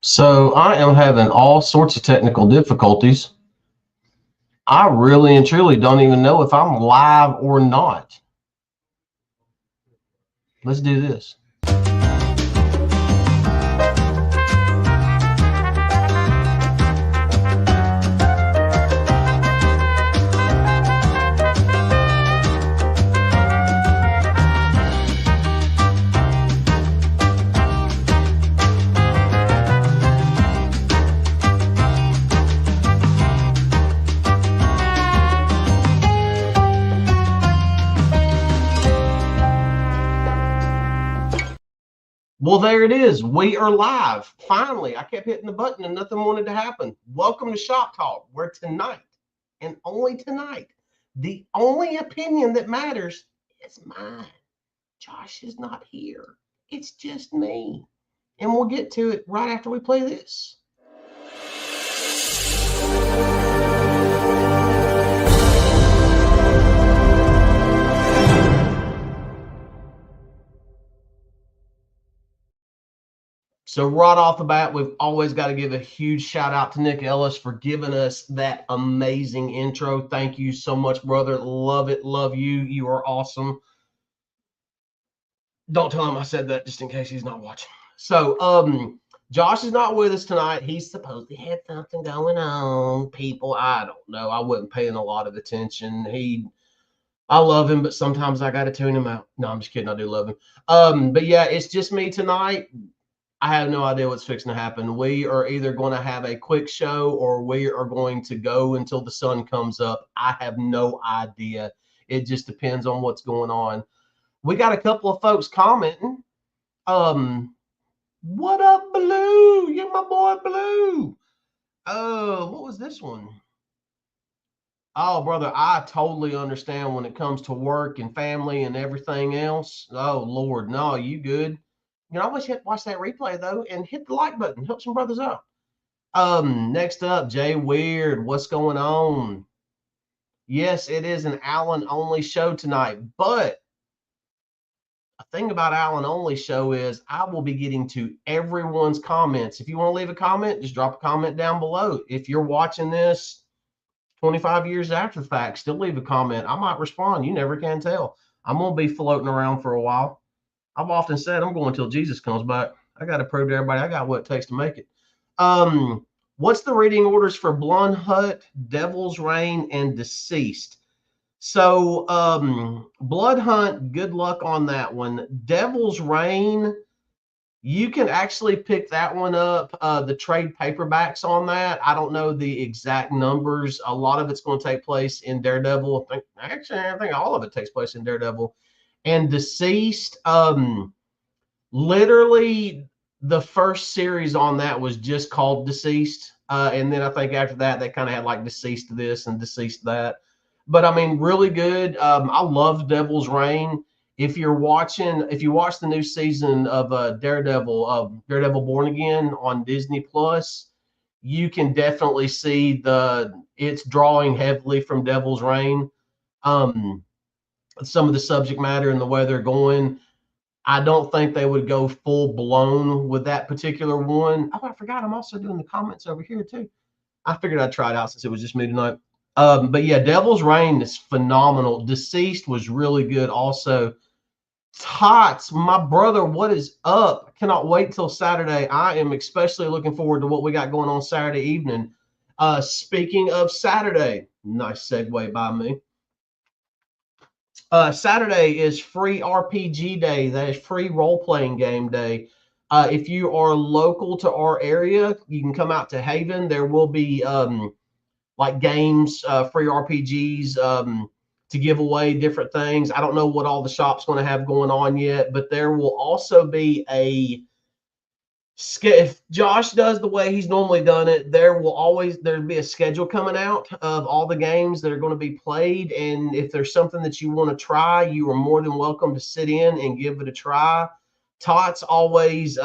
So I am having all sorts of technical difficulties. I really and truly don't even know if I'm live or not. Let's do this. Well, there it is. We are live. Finally, I kept hitting the button and nothing wanted to happen. Welcome to Shop Talk, where tonight, and only tonight, the only opinion that matters is mine. Josh is not here. It's just me. And we'll get to it right after we play this. So right off the bat, we've always got to give a huge shout out to Nick Ellis for giving us that amazing intro. Thank you so much, brother. Love it. Love you. You are awesome. Don't tell him I said that just in case he's not watching. So, Josh is not with us tonight. He's supposed to have something going on. People, I don't know. I wasn't paying a lot of attention. I love him, but sometimes I got to tune him out. No, I'm just kidding. I do love him. But yeah, it's just me tonight. I have no idea what's fixing to happen. We are either going to have a quick show or we are going to go until the sun comes up. I have no idea. It just depends on what's going on. We got a couple of folks commenting. What up, Blue? You're my boy, Blue. What was this one? Oh, brother, I totally understand when it comes to work and family and everything else. Oh, Lord, no, you good. You can always watch that replay, though, and hit the like button. Help some brothers out. Next up, Jay Weird. What's going on? Yes, it is an Allen-only show tonight, but a thing about Allen-only show is I will be getting to everyone's comments. If you want to leave a comment, just drop a comment down below. If you're watching this 25 years after the fact, still leave a comment. I might respond. You never can tell. I'm going to be floating around for a while. I've often said I'm going until Jesus comes back. I got to prove to everybody I got what it takes to make it. What's the reading orders for Blood Hunt, Devil's Reign, and Deceased? So, Blood Hunt, good luck on that one. Devil's Reign, you can actually pick that one up. The trade paperbacks on that, I don't know the exact numbers. A lot of it's going to take place in Daredevil. I think all of it takes place in Daredevil. And Deceased, literally the first series on that was just called Deceased. And then I think after that, they kind of had like Deceased this and Deceased that. But I mean, really good. I love Devil's Reign. If you watch the new season of Daredevil Born Again on Disney Plus, you can definitely see it's drawing heavily from Devil's Reign. Some of the subject matter and the way they're going. I don't think they would go full blown with that particular one. Oh, I forgot. I'm also doing the comments over here too. I figured I'd try it out since it was just me tonight. But yeah, Devil's Reign is phenomenal. Deceased was really good also. Tots, my brother, what is up? I cannot wait till Saturday. I am especially looking forward to what we got going on Saturday evening. Speaking of Saturday, nice segue by me. Saturday is free RPG day. That is free role-playing game day. If you are local to our area, you can come out to Haven. There will be like games, free RPGs to give away, different things. I don't know what all the shop's going to have going on yet, but there will also be if Josh does the way he's normally done it, there'll be a schedule coming out of all the games that are going to be played. And if there's something that you want to try, you are more than welcome to sit in and give it a try. Tots always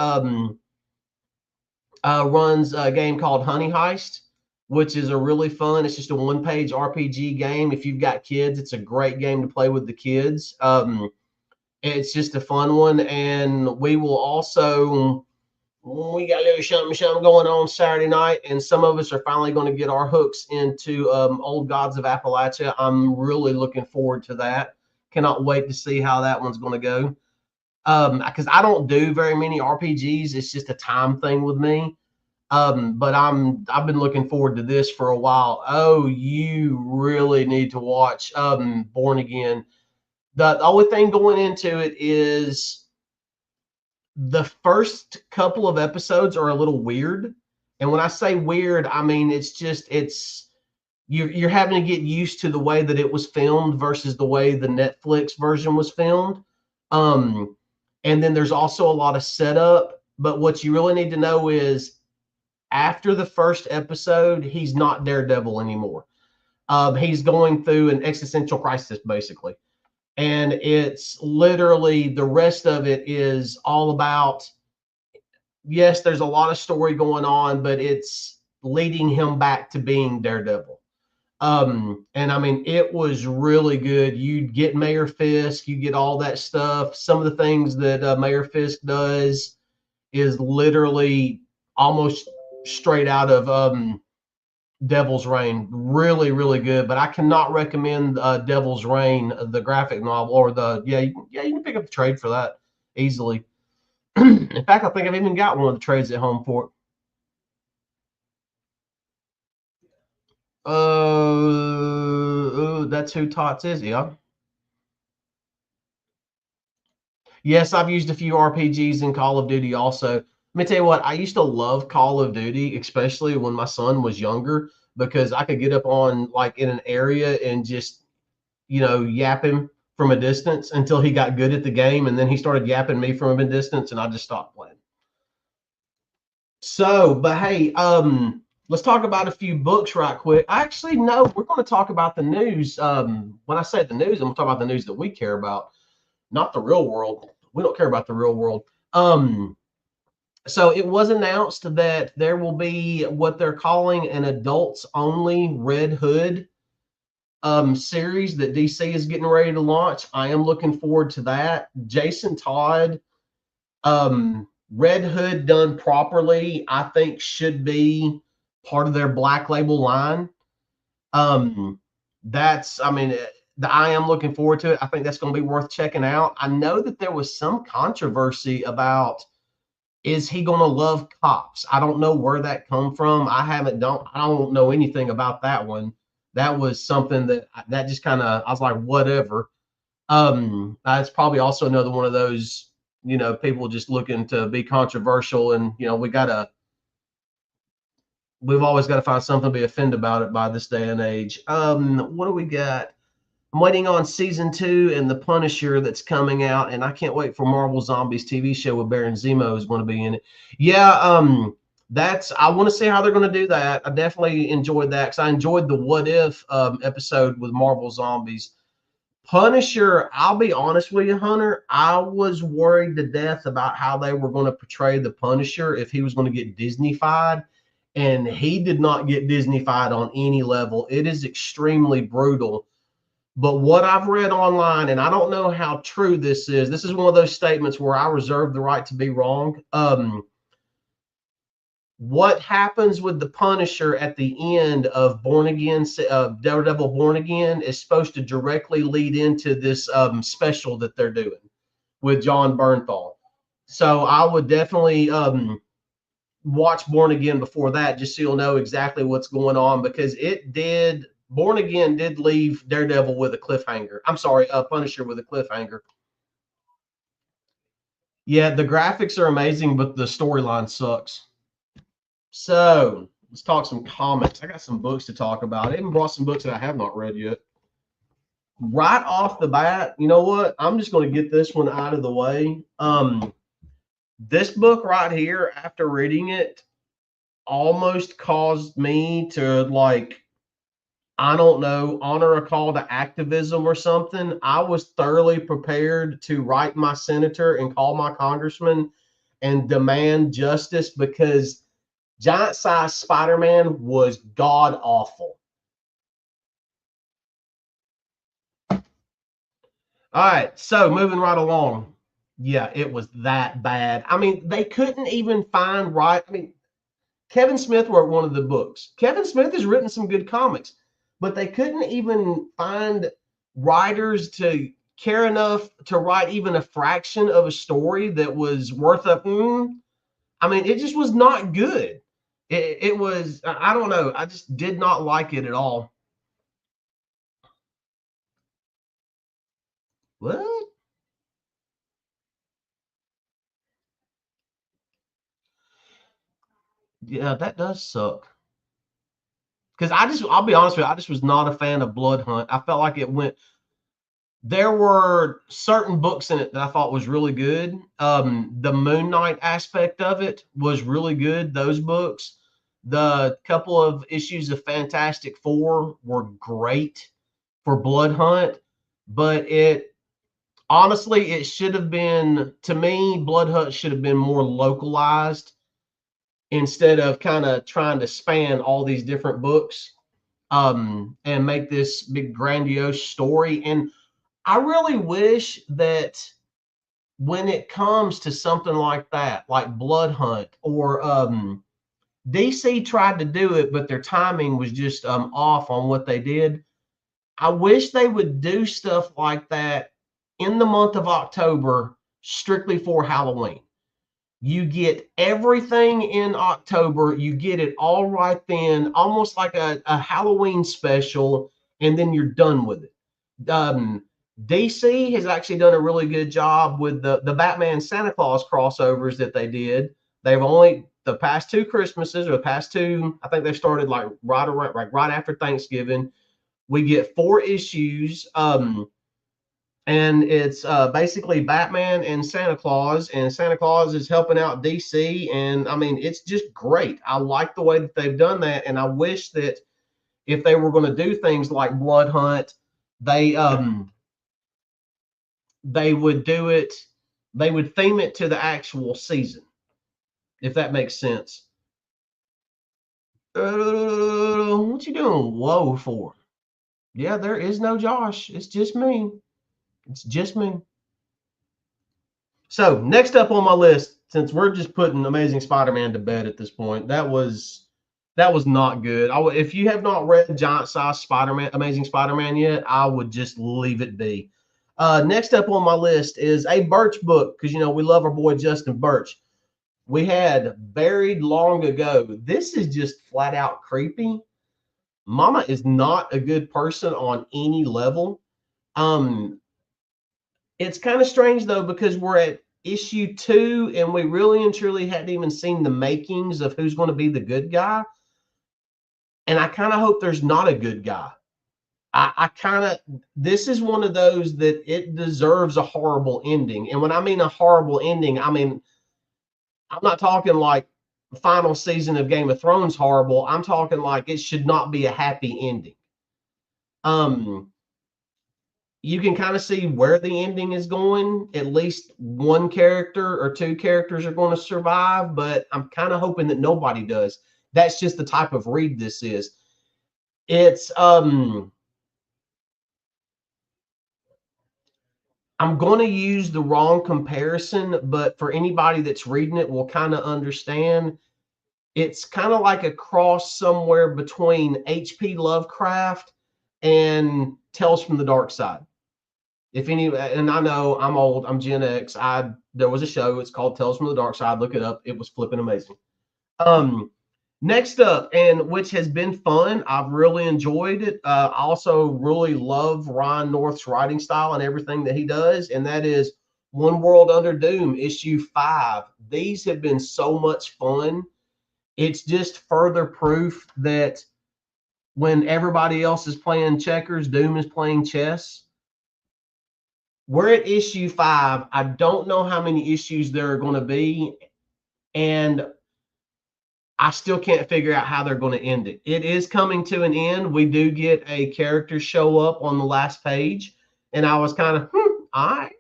runs a game called Honey Heist, which is a really fun. It's just a one-page RPG game. If you've got kids, it's a great game to play with the kids. It's just a fun one. And we will also We got a little something going on Saturday night, and some of us are finally going to get our hooks into Old Gods of Appalachia. I'm really looking forward to that. Cannot wait to see how that one's going to go. Because I don't do very many RPGs. It's just a time thing with me. But I've been looking forward to this for a while. Oh, you really need to watch Born Again. The only thing going into it is the first couple of episodes are a little weird. And when I say weird, I mean it's you're having to get used to the way that it was filmed versus the way the Netflix version was filmed. Um, and then there's also a lot of setup. But what you really need to know is after the first episode, he's not Daredevil anymore. He's going through an existential crisis, basically. And it's literally the rest of it is all about, yes, there's a lot of story going on, but it's leading him back to being Daredevil. And I mean, it was really good. You get Mayor Fisk, you get all that stuff. Some of the things that Mayor Fisk does is literally almost straight out of Devil's Reign. Really, really good. But I cannot recommend Devil's Reign, the graphic novel, or yeah, you can pick up the trade for that easily. In fact, I think I've even got one of the trades at home for it. That's who Tots is. Yeah. Yes, I've used a few RPGs in Call of Duty also. Let me tell you what, I used to love Call of Duty, especially when my son was younger, because I could get up on like in an area and just, yap him from a distance until he got good at the game. And then he started yapping me from a distance and I just stopped playing. So, but hey, let's talk about a few books right quick. Actually, no, we're going to talk about the news. When I say the news, I'm going to talk about the news that we care about, not the real world. We don't care about the real world. So it was announced that there will be what they're calling an adults only Red Hood series that DC is getting ready to launch. I am looking forward to that. Jason Todd, Red Hood done properly, I think should be part of their Black Label line. Um, I mean, I am looking forward to it. I think that's going to be worth checking out. I know that there was some controversy about, is he going to love cops? I don't know where that come from. I don't know anything about that one. That was something that just kind of, I was like, whatever. It's probably also another one of those, people just looking to be controversial, and we've always got to find something to be offended about it by this day and age. What do we got? I'm waiting on season 2 and The Punisher that's coming out, and I can't wait for Marvel Zombies TV show with Baron Zemo is going to be in it. Yeah, I want to see how they're going to do that. I definitely enjoyed that because I enjoyed the What If episode with Marvel Zombies. Punisher, I'll be honest with you, Hunter, I was worried to death about how they were going to portray the Punisher if he was going to get Disney-fied, and he did not get Disney-fied on any level. It is extremely brutal. But what I've read online, and I don't know how true this is one of those statements where I reserve the right to be wrong. What happens with the Punisher at the end of Born Again, Daredevil Born Again, is supposed to directly lead into this special that they're doing with John Bernthal. So I would definitely watch Born Again before that, just so you'll know exactly what's going on, because Born Again did leave Daredevil with a cliffhanger. I'm sorry, Punisher with a cliffhanger. Yeah, the graphics are amazing, but the storyline sucks. So let's talk some comics. I got some books to talk about. I even brought some books that I have not read yet. Right off the bat, you know what? I'm just going to get this one out of the way. This book right here, after reading it, almost caused me to, like, I don't know, honor a call to activism or something. I was thoroughly prepared to write my senator and call my congressman and demand justice, because Giant Size Spider-Man was god awful. All right, so moving right along. Yeah, it was that bad. I mean, they couldn't even find right. I mean, Kevin Smith wrote one of the books. Kevin Smith has written some good comics, but they couldn't even find writers to care enough to write even a fraction of a story that was worth a. I mean, it just was not good. It was. I don't know. I just did not like it at all. What? Yeah, that does suck. Because I'll be honest with you, I just was not a fan of Blood Hunt. I felt like it went. There were certain books in it that I thought was really good. The Moon Knight aspect of it was really good. Those books, the couple of issues of Fantastic Four were great for Blood Hunt, but it honestly it should have been to me. Blood Hunt should have been more localized instead of kind of trying to span all these different books and make this big grandiose story. And I really wish that when it comes to something like that, like Blood Hunt or DC tried to do it, but their timing was just off on what they did. I wish they would do stuff like that in the month of October strictly for Halloween. You get everything in October, you get it all right then, almost like a Halloween special, and then you're done with it. DC has actually done a really good job with the Batman Santa Claus crossovers that they did. They've only the past two Christmases or the past two, I think they started like right around like right after Thanksgiving. We get four issues. And it's basically Batman and Santa Claus is helping out DC, and I mean it's just great. I like the way that they've done that, and I wish that if they were going to do things like Blood Hunt, they they would do it, they would theme it to the actual season, if that makes sense. What you doing? Whoa for? Yeah, there is no Josh. It's just me. It's just me. So next up on my list, since we're just putting Amazing Spider-Man to bed at this point, that was not good. If you have not read Giant Size Spider-Man, Amazing Spider-Man yet, I would just leave it be. Next up on my list is a Birch book because we love our boy Justin Birch. We had Buried Long Ago. This is just flat out creepy. Mama is not a good person on any level. Um, it's kind of strange though because we're at issue 2 and we really and truly hadn't even seen the makings of who's going to be the good guy. And I kind of hope there's not a good guy. I kind of this is one of those that it deserves a horrible ending. And when I mean a horrible ending, I mean I'm not talking like the final season of Game of Thrones horrible. I'm talking like it should not be a happy ending. Um, you can kind of see where the ending is going. At least one character or two characters are going to survive, but I'm kind of hoping that nobody does. That's just the type of read this is. It's I'm going to use the wrong comparison, but for anybody that's reading it will kind of understand. It's kind of like a cross somewhere between H.P. Lovecraft and Tales from the Dark Side. If any, and I know I'm old, I'm Gen X. There was a show. It's called Tales from the Dark Side. Look it up. It was flipping amazing. Um, Next up, and which has been fun. I've really enjoyed it. I also really love Ryan North's writing style and everything that he does, and that is One World Under Doom, issue 5. These have been so much fun. It's just further proof that when everybody else is playing checkers, Doom is playing chess. We're at issue 5. I don't know how many issues there are going to be, and I still can't figure out how they're going to end it. It is coming to an end. We do get a character show up on the last page, and I was kind of, all right,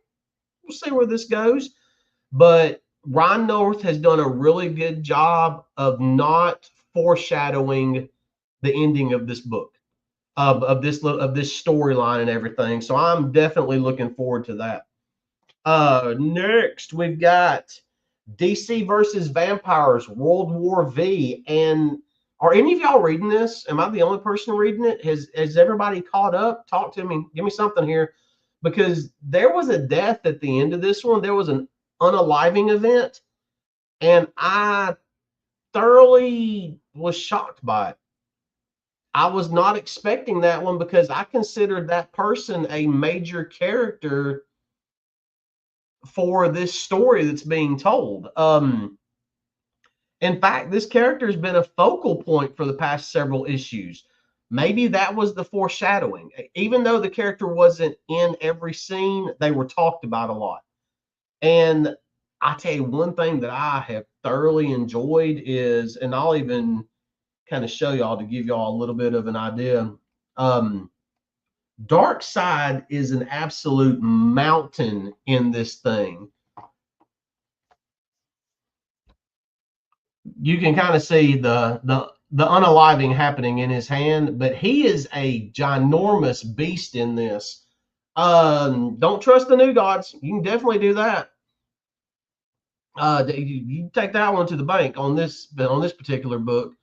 we'll see where this goes. But Ron North has done a really good job of not foreshadowing the ending of this book, of this storyline and everything. So I'm definitely looking forward to that. Next we've got DC versus Vampires, World War V. And are any of y'all reading this? Am I the only person reading it? Has everybody caught up? Talk to me. Give me something here. Because there was a death at the end of this one. There was an unaliving event, and I thoroughly was shocked by it. I was not expecting that one because I considered that person a major character for this story that's being told. In fact, this character has been a focal point for the past several issues. Maybe that was the foreshadowing. Even though the character wasn't in every scene, they were talked about a lot. And I tell you, one thing that I have thoroughly enjoyed is, and I'll even kind of show y'all to give y'all a little bit of an idea. Um, Dark Side is an absolute mountain in this thing. You can kind of see the unaliving happening in his hand, but he is a ginormous beast in this. Don't trust the new gods. You can definitely do that. You take that one to the bank on this particular book.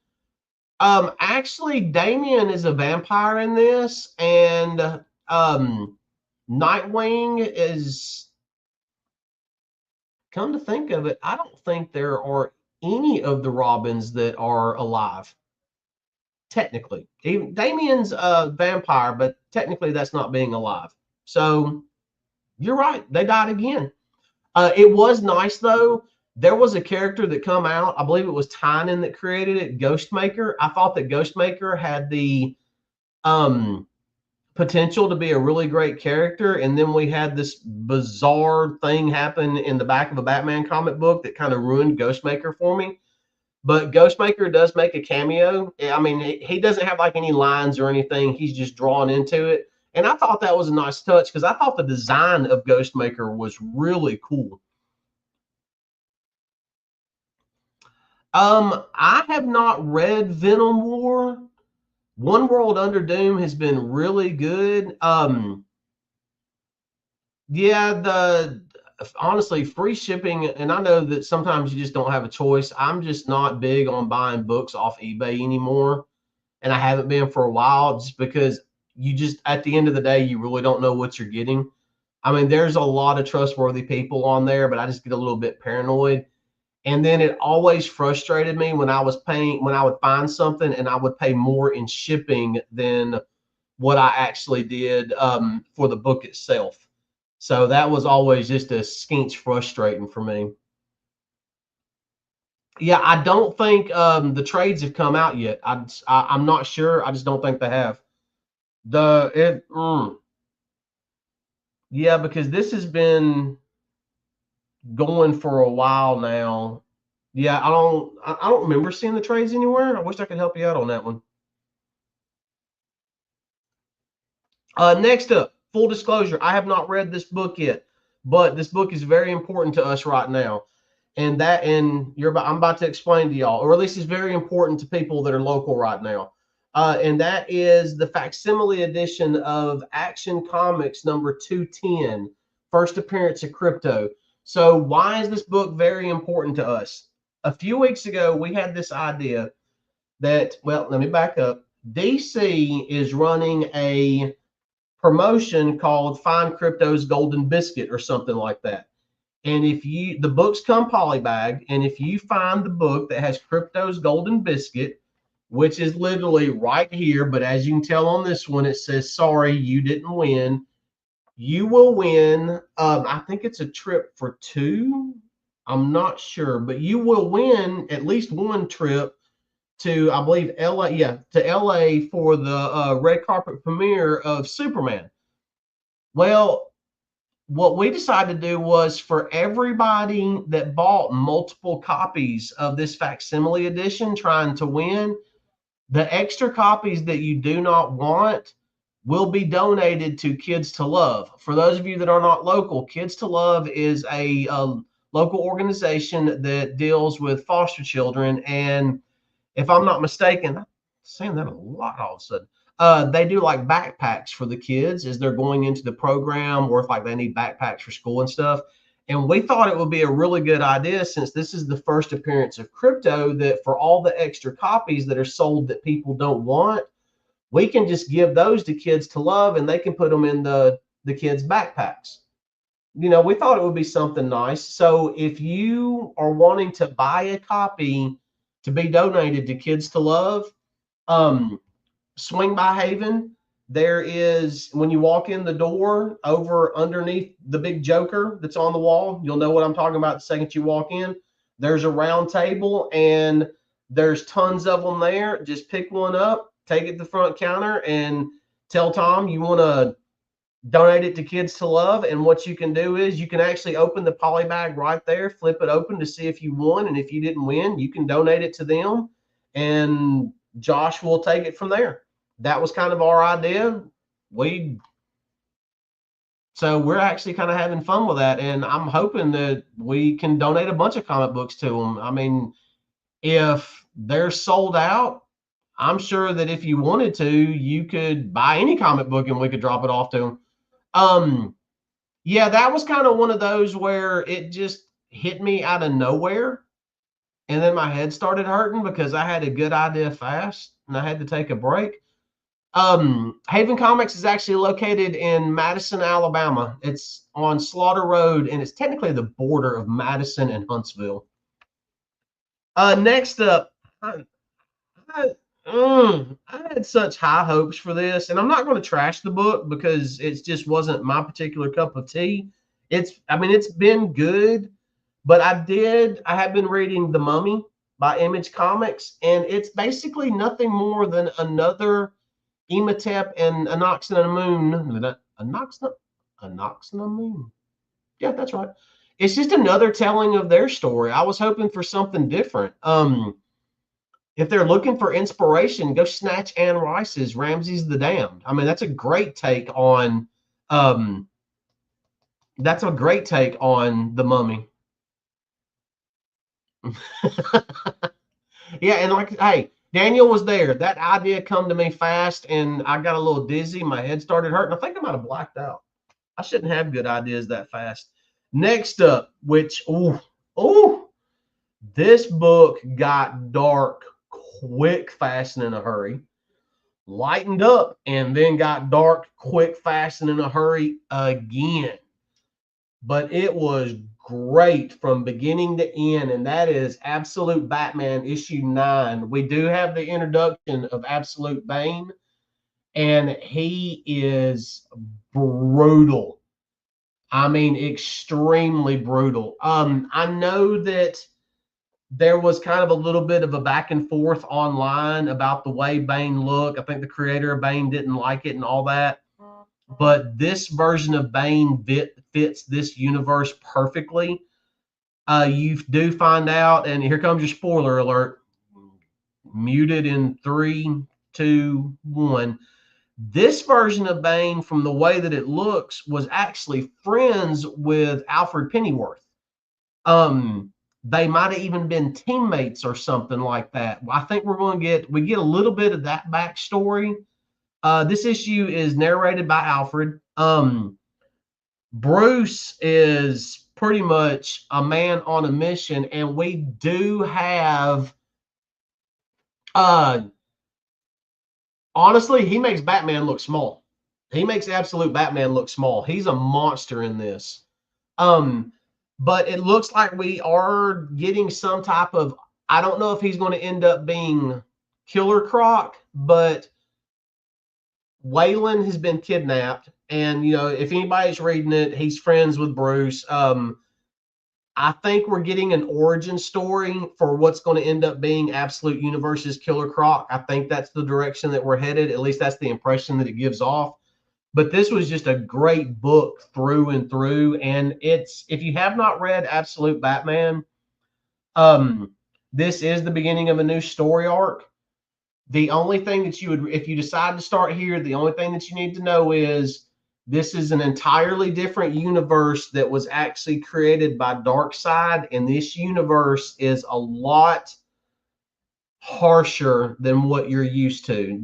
Actually, Damien is a vampire in this, and Nightwing is. Come to think of it, I don't think there are any of the Robins that are alive. Technically, even Damien's a vampire, but technically that's not being alive. So you're right, they died again. It was nice though. There was a character that come out. I believe it was Tynan that created it, Ghostmaker. I thought that Ghostmaker had the um, potential to be a really great character, and then we had this bizarre thing happen in the back of a Batman comic book that kind of ruined Ghostmaker for me. But Ghostmaker does make a cameo. I mean, he doesn't have like any lines or anything. He's just drawn into it. And I thought that was a nice touch because I thought the design of Ghostmaker was really cool. I have not read Venom War. One World Under Doom has been really good. Yeah, the honestly free shipping, and I know that sometimes you just don't have a choice. I'm just not big on buying books off eBay anymore, and I haven't been for a while just because you just at the end of the day you really don't know what you're getting. I mean, there's a lot of trustworthy people on there, but I just get a little bit paranoid. And then it always frustrated me when I was paying when I would find something and I would pay more in shipping than what I actually did for the book itself. So that was always just a skinch frustrating for me. Yeah, I don't think the trades have come out yet. I'm not sure. I just don't think they have. Yeah, because this has been going for a while now. Yeah, I don't remember seeing the trades anywhere. I wish I could help you out on that one. Next up, full disclosure, I have not read this book yet, but this book is very important to us right now. I'm about to explain to y'all, or at least it's very important to people that are local right now. And that is the facsimile edition of Action Comics number 210, first appearance of Crypto. So why is this book very important to us? A few weeks ago, we had this idea that, well, let me back up. DC is running a promotion called Find Crypto's Golden Biscuit or something like that. And if you, the books come polybag, and if you find the book that has Crypto's Golden Biscuit, which is literally right here, but as you can tell on this one, it says, sorry, you didn't win. You will win. I think it's a trip for two. I'm not sure, but you will win at least one trip to, I believe, LA. Yeah, to LA for the red carpet premiere of Superman. Well, what we decided to do was for everybody that bought multiple copies of this facsimile edition trying to win, the extra copies that you do not want will be donated to Kids to Love. For those of you that are not local, Kids to Love is a local organization that deals with foster children. And if I'm not mistaken, I'm saying that a lot all of a sudden. They do like backpacks for the kids as they're going into the program, or if like they need backpacks for school and stuff. And we thought it would be a really good idea, since this is the first appearance of crypto, that for all the extra copies that are sold that people don't want, we can just give those to Kids to Love, and they can put them in the kids' backpacks. We thought it would be something nice. So if you are wanting to buy a copy to be donated to Kids to Love, um, swing by Haven. There is, when you walk in the door, over underneath the big joker that's on the wall, you'll know what I'm talking about the second you walk in. There's a round table, and there's tons of them there. Just pick one up, take it to the front counter, and tell Tom you want to donate it to Kids to Love. And what you can do is you can actually open the poly bag right there, flip it open to see if you won. And if you didn't win, you can donate it to them, and Josh will take it from there. That was kind of our idea. So we're actually kind of having fun with that, and I'm hoping that we can donate a bunch of comic books to them. I mean, if they're sold out, I'm sure that if you wanted to, you could buy any comic book and we could drop it off to them. Yeah, that was kind of one of those where it just hit me out of nowhere, and then my head started hurting because I had a good idea fast and I had to take a break. Haven Comics is actually located in Madison, Alabama. It's on Slaughter Road, and it's technically the border of Madison and Huntsville. Next up, I, I had such high hopes for this, and I'm not going to trash the book because it just wasn't my particular cup of tea. It's been good, but I have been reading The Mummy by Image Comics, and it's basically nothing more than another Emetep and Anoxinamoon. Anoxinamoon. Yeah, that's right. It's just another telling of their story. I was hoping for something different. If they're looking for inspiration, go snatch Anne Rice's Ramses the Damned. I mean, that's a great take on The Mummy. Yeah, and like, hey, Daniel was there. That idea come to me fast, and I got a little dizzy. My head started hurting. I think I might have blacked out. I shouldn't have good ideas that fast. Next up, which, this book got dark quick, fast, and in a hurry. Lightened up, and then got dark quick, fast, and in a hurry again. But it was great from beginning to end, and that is Absolute Batman issue 9. We do have the introduction of Absolute Bane, and he is brutal. I mean, extremely brutal. I know that there was kind of a little bit of a back and forth online about the way Bane looked. I think the creator of Bane didn't like it and all that. But this version of Bane fits this universe perfectly. You do find out, and here comes your spoiler alert. Muted in 3, 2, 1. This version of Bane, from the way that it looks, was actually friends with Alfred Pennyworth. They might have even been teammates or something like that. I think we get a little bit of that backstory. This issue is narrated by Alfred. Bruce is pretty much a man on a mission, and we do have honestly, he makes Batman look small. He makes Absolute Batman look small. He's a monster in this. But it looks like we are getting some type of, I don't know if he's going to end up being Killer Croc, but Waylon has been kidnapped. And, if anybody's reading it, he's friends with Bruce. I think we're getting an origin story for what's going to end up being Absolute Universe's Killer Croc. I think that's the direction that we're headed. At least that's the impression that it gives off. But this was just a great book through and through. And if you have not read Absolute Batman, this is the beginning of a new story arc. The only thing that if you decide to start here, the only thing that you need to know is this is an entirely different universe that was actually created by Darkseid, and this universe is a lot harsher than what you're used to.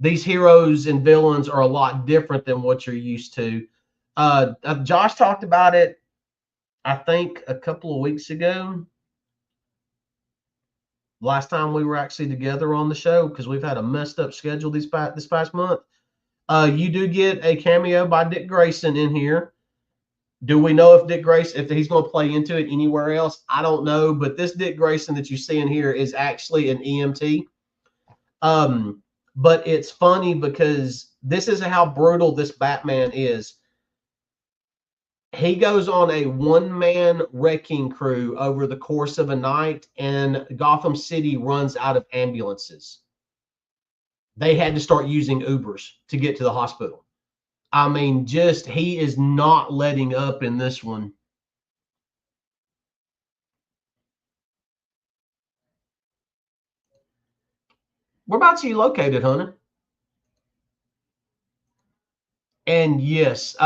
these heroes and villains are a lot different than what you're used to. Josh talked about it, I think, a couple of weeks ago. Last time we were actually together on the show, because we've had a messed up schedule this past month. You do get a cameo by Dick Grayson in here. Do we know if Dick Grayson, if he's going to play into it anywhere else? I don't know, but this Dick Grayson that you see in here is actually an EMT. But it's funny because this is how brutal this Batman is. He goes on a one-man wrecking crew over the course of a night, and Gotham City runs out of ambulances. They had to start using Ubers to get to the hospital. I mean, just he is not letting up in this one. Whereabouts are you located, Hunter? And yes,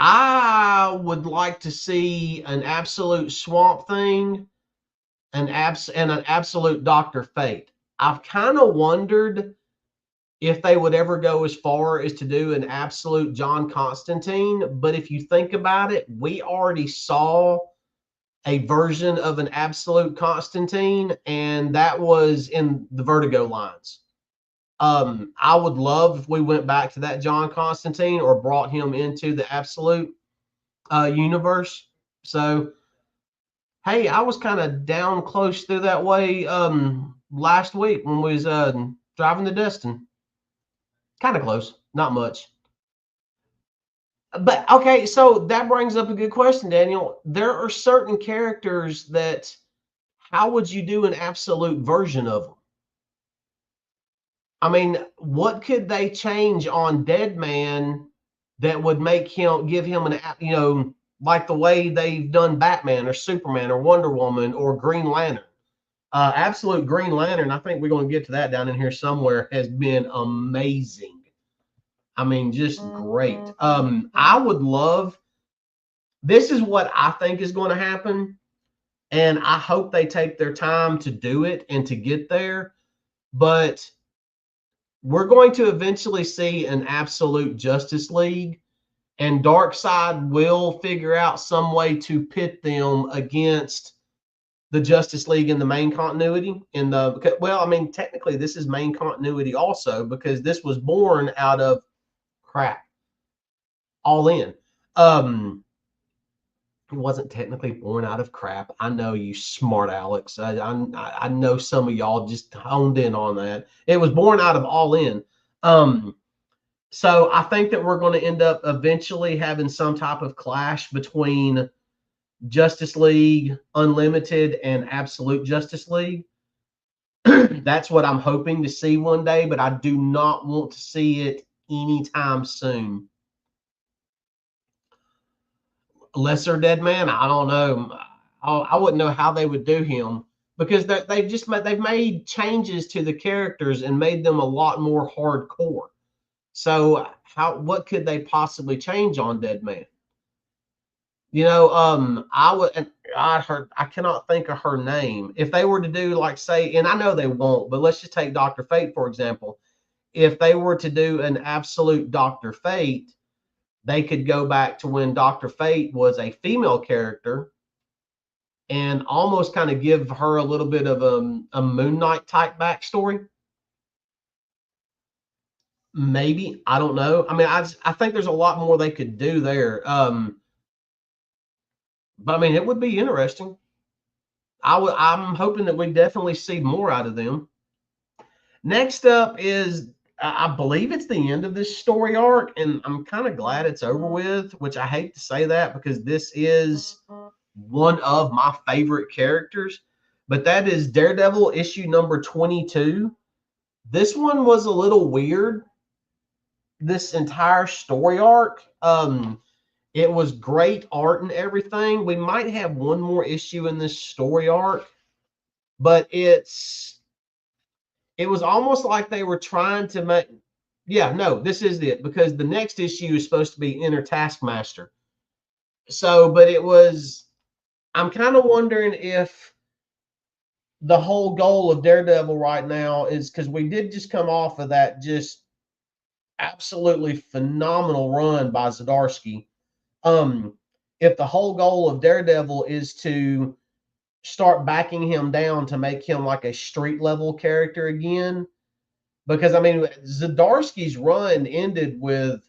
I would like to see an absolute Swamp Thing, and an absolute Dr. Fate. I've kind of wondered if they would ever go as far as to do an absolute John Constantine. But if you think about it, we already saw a version of an absolute Constantine, and that was in the Vertigo lines. I would love if we went back to that John Constantine or brought him into the absolute universe. So, hey, I was kind of down close through that way last week when we was driving to Destin. Kind of close, not much. But okay, so that brings up a good question, Daniel. There are certain characters that, how would you do an absolute version of them? I mean, what could they change on Deadman that would make him, give him an, like the way they've done Batman or Superman or Wonder Woman or Green Lantern? Absolute Green Lantern, I think we're going to get to that down in here somewhere, has been amazing. I mean, just great. I would love, this is what I think is going to happen, and I hope they take their time to do it and to get there. But we're going to eventually see an absolute Justice League, and Darkseid will figure out some way to pit them against the Justice League in the main continuity. Well, I mean, technically this is main continuity also, because this was born out of crap. All In. It wasn't technically born out of crap. I know, you smart Alex. I know some of y'all just honed in on that. It was born out of All In. So I think that we're going to end up eventually having some type of clash between Justice League Unlimited and Absolute Justice League. That's what I'm hoping to see one day, but I do not want to see it anytime soon. Lesser Deadman, I don't know. I wouldn't know how they would do him, because they've made changes to the characters and made them a lot more hardcore. So what could they possibly change on Deadman? I cannot think of her name. If they were to do, like, say, and I know they won't, but let's just take Dr. Fate, for example. If they were to do an absolute Dr. Fate, they could go back to when Dr. Fate was a female character and almost kind of give her a little bit of a Moon Knight type backstory. Maybe, I don't know. I mean, I think there's a lot more they could do there. But I mean, it would be interesting. I'm hoping that we definitely see more out of them. Next up is, I believe it's the end of this story arc, and I'm kind of glad it's over with, which I hate to say that because this is one of my favorite characters, but that is Daredevil issue number 22. This one was a little weird, this entire story arc. It was great art and everything. We might have one more issue in this story arc, but it was almost like they were trying to make, yeah, no, this is it, because the next issue is supposed to be Inner Taskmaster. So, but I'm kind of wondering if the whole goal of Daredevil right now is because we did just come off of that just absolutely phenomenal run by Zdarsky. Um, if the whole goal of Daredevil is to start backing him down to make him like a street level character again, because I mean, Zdarsky's run ended with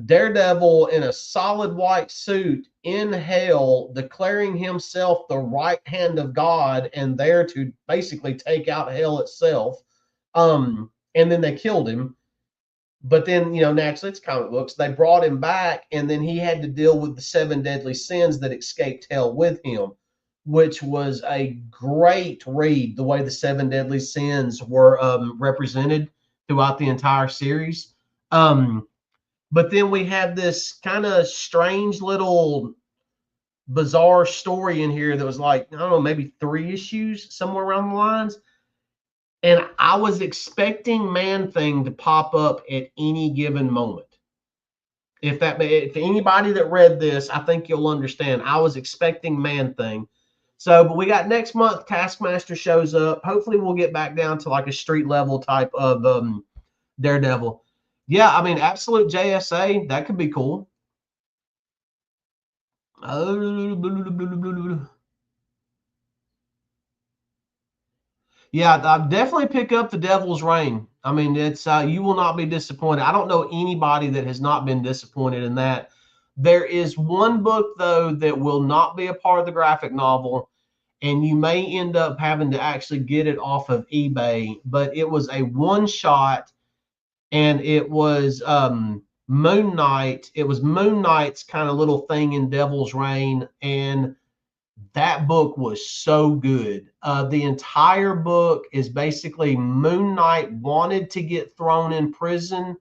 Daredevil in a solid white suit in hell, declaring himself the right hand of God and there to basically take out hell itself. And then they killed him. But then, naturally, it's comic books. They brought him back, and then he had to deal with the seven deadly sins that escaped hell with him, which was a great read. The way the seven deadly sins were represented throughout the entire series. But then we have this kind of strange little bizarre story in here that was like, I don't know, maybe 3 issues, somewhere around the lines. And I was expecting Man Thing to pop up at any given moment. If anybody that read this, I think you'll understand. I was expecting Man Thing. So, but we got next month, Taskmaster shows up. Hopefully we'll get back down to like a street level type of Daredevil. Yeah, I mean, absolute JSA, that could be cool. Yeah, I definitely pick up the Devil's Reign. I mean, it's you will not be disappointed. I don't know anybody that has not been disappointed in that. There is one book though that will not be a part of the graphic novel, and you may end up having to actually get it off of eBay. But it was a one shot, and it was Moon Knight. It was Moon Knight's kind of little thing in Devil's Reign, and that book was so good. The entire book is basically Moon Knight wanted to get thrown in prison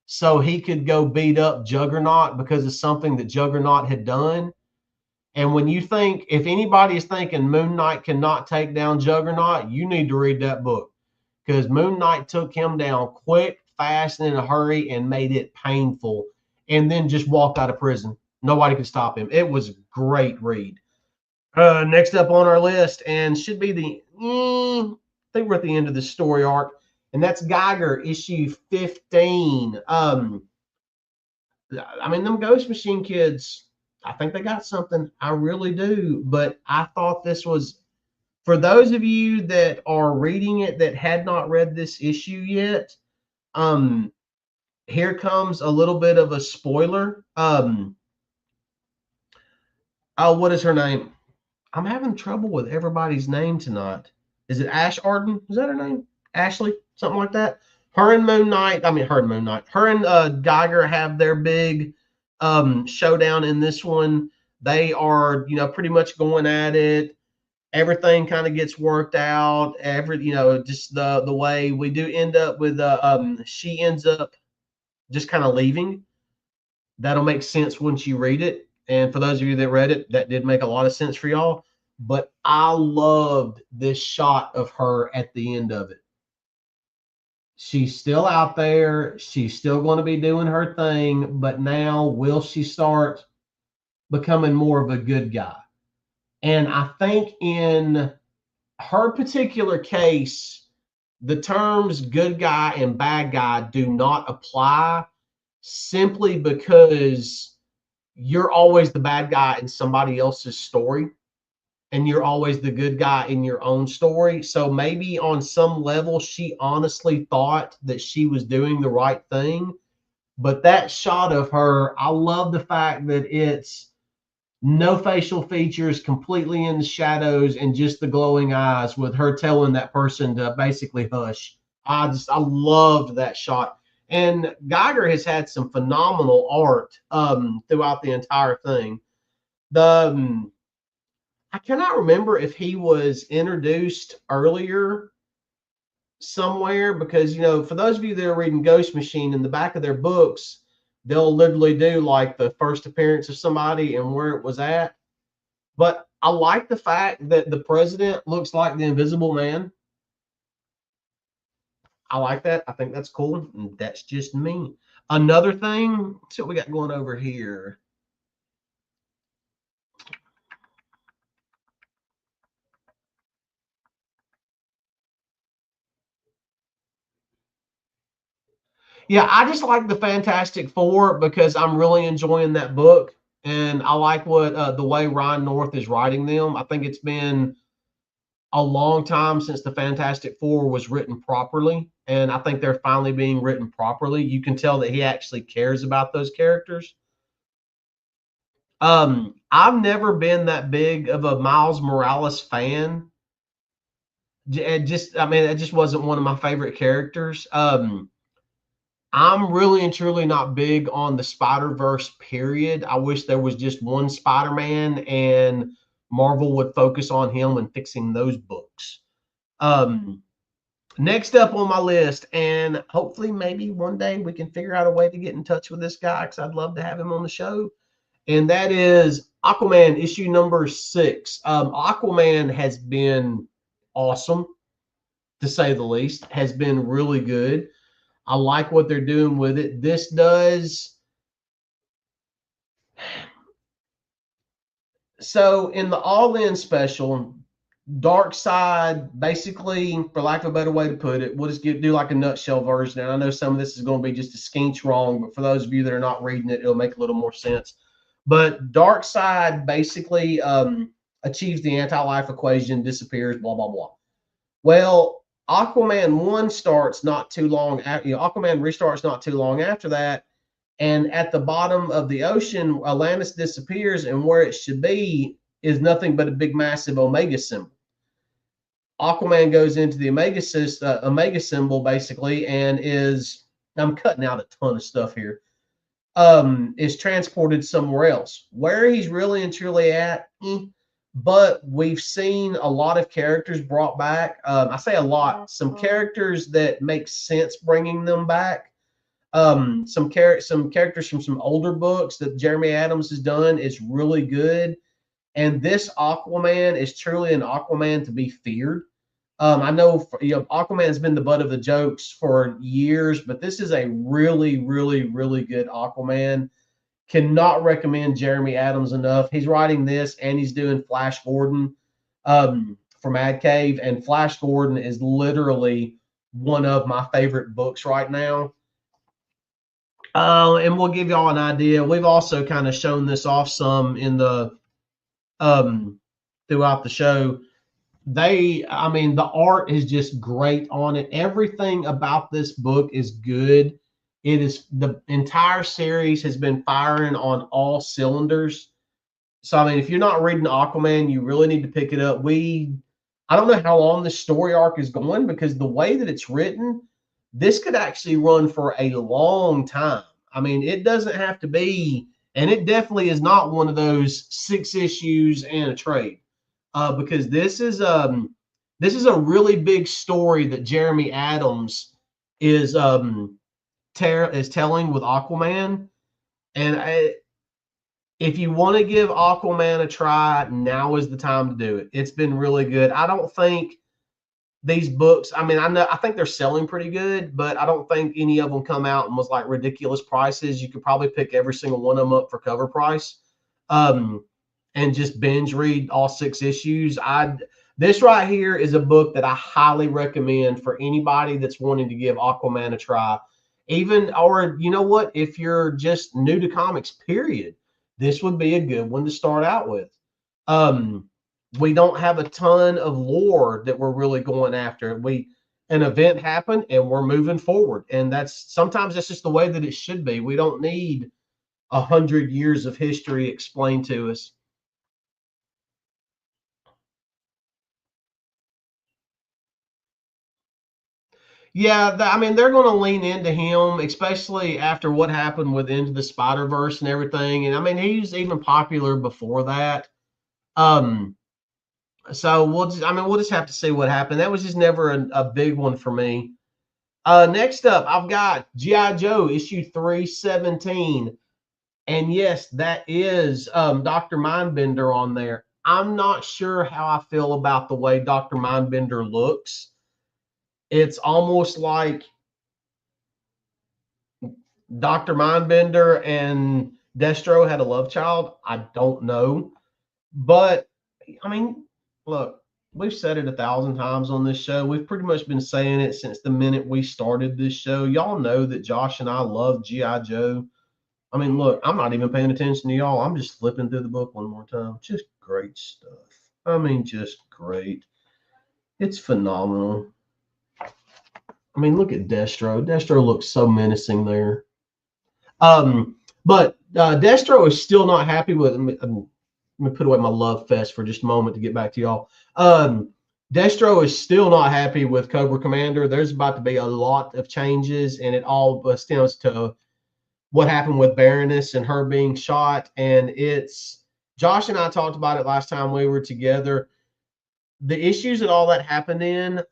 so he could go beat up Juggernaut because of something that Juggernaut had done. And when you think, if anybody is thinking Moon Knight cannot take down Juggernaut, you need to read that book because Moon Knight took him down quick, fast, and in a hurry and made it painful and then just walked out of prison. Nobody could stop him. It was a great read. Next up on our list, and should be I think we're at the end of the story arc, and that's Geiger issue 15. I mean, them Ghost Machine kids, I think they got something. I really do. But I thought this was, for those of you that are reading it that had not read this issue yet, um, here comes a little bit of a spoiler. Oh, what is her name? I'm having trouble with everybody's name tonight. Is it Ash Arden? Is that her name? Ashley? Something like that? Her and Moon Knight, I mean, her and Moon Knight, her and Geiger have their big showdown in this one. They are, pretty much going at it. Everything kind of gets worked out. Just the way we do end up with, she ends up just kind of leaving. That'll make sense once you read it. And for those of you that read it, that did make a lot of sense for y'all. But I loved this shot of her at the end of it. She's still out there. She's still going to be doing her thing. But now, will she start becoming more of a good guy? And I think in her particular case, the terms good guy and bad guy do not apply simply because you're always the bad guy in somebody else's story and you're always the good guy in your own story. So maybe on some level, she honestly thought that she was doing the right thing. But that shot of her, I love the fact that it's no facial features, completely in the shadows, and just the glowing eyes with her telling that person to basically hush. I loved that shot. And Geiger has had some phenomenal art throughout the entire thing. The I cannot remember if he was introduced earlier somewhere because for those of you that are reading Ghost Machine, in the back of their books, they'll literally do like the first appearance of somebody and where it was at. But I like the fact that the president looks like the Invisible Man. I like that. I think that's cool. And that's just me. Another thing, let's see what we got going over here. Yeah, I just like the Fantastic Four because I'm really enjoying that book, and I like what the way Ryan North is writing them. I think it's been a long time since the Fantastic Four was written properly, and I think they're finally being written properly. You can tell that he actually cares about those characters. I've never been that big of a Miles Morales fan. I mean, it just wasn't one of my favorite characters. I'm really and truly not big on the Spider Verse. Period. I wish there was just one Spider Man, and Marvel would focus on him and fixing those books. Um, Next up on my list, and hopefully maybe one day we can figure out a way to get in touch with this guy because I'd love to have him on the show. And that is Aquaman issue number 6. Aquaman has been awesome, to say the least, has been really good. I like what they're doing with it. This does. So in the All In special, Dark Side, basically, for lack of a better way to put it, we'll just do like a nutshell version. And I know some of this is going to be just a skinch wrong, but for those of you that are not reading it, it'll make a little more sense. But Dark Side basically achieves the anti-life equation, disappears, blah blah blah. Well, Aquaman 1 starts not too long after, Aquaman restarts not too long after that, and at the bottom of the ocean, Atlantis disappears, and where it should be is nothing but a big, massive Omega symbol. Aquaman goes into the Omega symbol basically, and is, I'm cutting out a ton of stuff here. Is transported somewhere else. Where he's really and truly at, but we've seen a lot of characters brought back. I say a lot, some characters that make sense bringing them back. Some characters from some older books that Jeremy Adams has done is really good. And this Aquaman is truly an Aquaman to be feared. I know, Aquaman has been the butt of the jokes for years, but this is a really, really, really good Aquaman. Cannot recommend Jeremy Adams enough. He's writing this and he's doing Flash Gordon for Mad Cave, and Flash Gordon is literally one of my favorite books right now. And we'll give y'all an idea. We've also kind of shown this off some in the throughout the show. I mean, the art is just great on it. Everything about this book is good. It is, the entire series has been firing on all cylinders. So, I mean, if you're not reading Aquaman, you really need to pick it up. I don't know how long this story arc is going because the way that it's written, this could actually run for a long time. I mean, it doesn't have to be, and it definitely is not one of those 6 issues and a trade, because this is a really big story that Jeremy Adams is is telling with Aquaman, and if you want to give Aquaman a try, now is the time to do it. It's been really good. I don't think these books, I mean, I think they're selling pretty good, but I don't think any of them come out and was like ridiculous prices. You could probably pick every single one of them up for cover price, and just binge read all 6 issues. This right here is a book that I highly recommend for anybody that's wanting to give Aquaman a try. Even, or you know what, if you're just new to comics, period, this would be a good one to start out with. Um, we don't have a ton of lore that we're really going after. An event happened and we're moving forward, and sometimes that's just the way that it should be. We don't need 100 years of history explained to us. Yeah, I mean, they're going to lean into him, especially after what happened with Into the Spider Verse and everything. And I mean, he's even popular before that. Um, so we'll just have to see what happened. That was just never a big one for me. Next up, I've got GI Joe issue 317, and yes, that is Dr. Mindbender on there. I'm not sure how I feel about the way Dr. Mindbender looks. It's almost like Dr. Mindbender and Destro had a love child. I don't know. But I mean, look, we've said it 1,000 times on this show. We've pretty much been saying it since the minute we started this show. Y'all know that Josh and I love G.I. Joe. I mean, look, I'm not even paying attention to y'all. I'm just flipping through the book one more time. Just great stuff. I mean, just great. It's phenomenal. I mean, look at Destro. Destro looks so menacing there. But Destro is still not happy with. Let me put away my love fest for just a moment to get back to y'all. Destro is still not happy with Cobra Commander. There's about to be a lot of changes, and it all stems to what happened with Baroness and her being shot. And it's Josh and I talked about it last time we were together. The issues that all that happened in.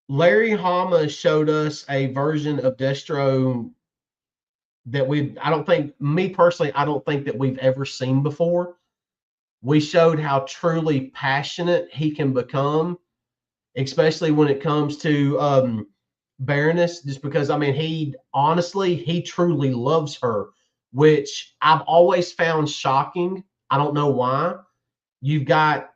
Larry Hama showed us a version of Destro that I don't think, me personally, I don't think that we've ever seen before. We showed how truly passionate he can become, especially when it comes to Baroness, just because, I mean, he truly loves her, which I've always found shocking. I don't know why. You've got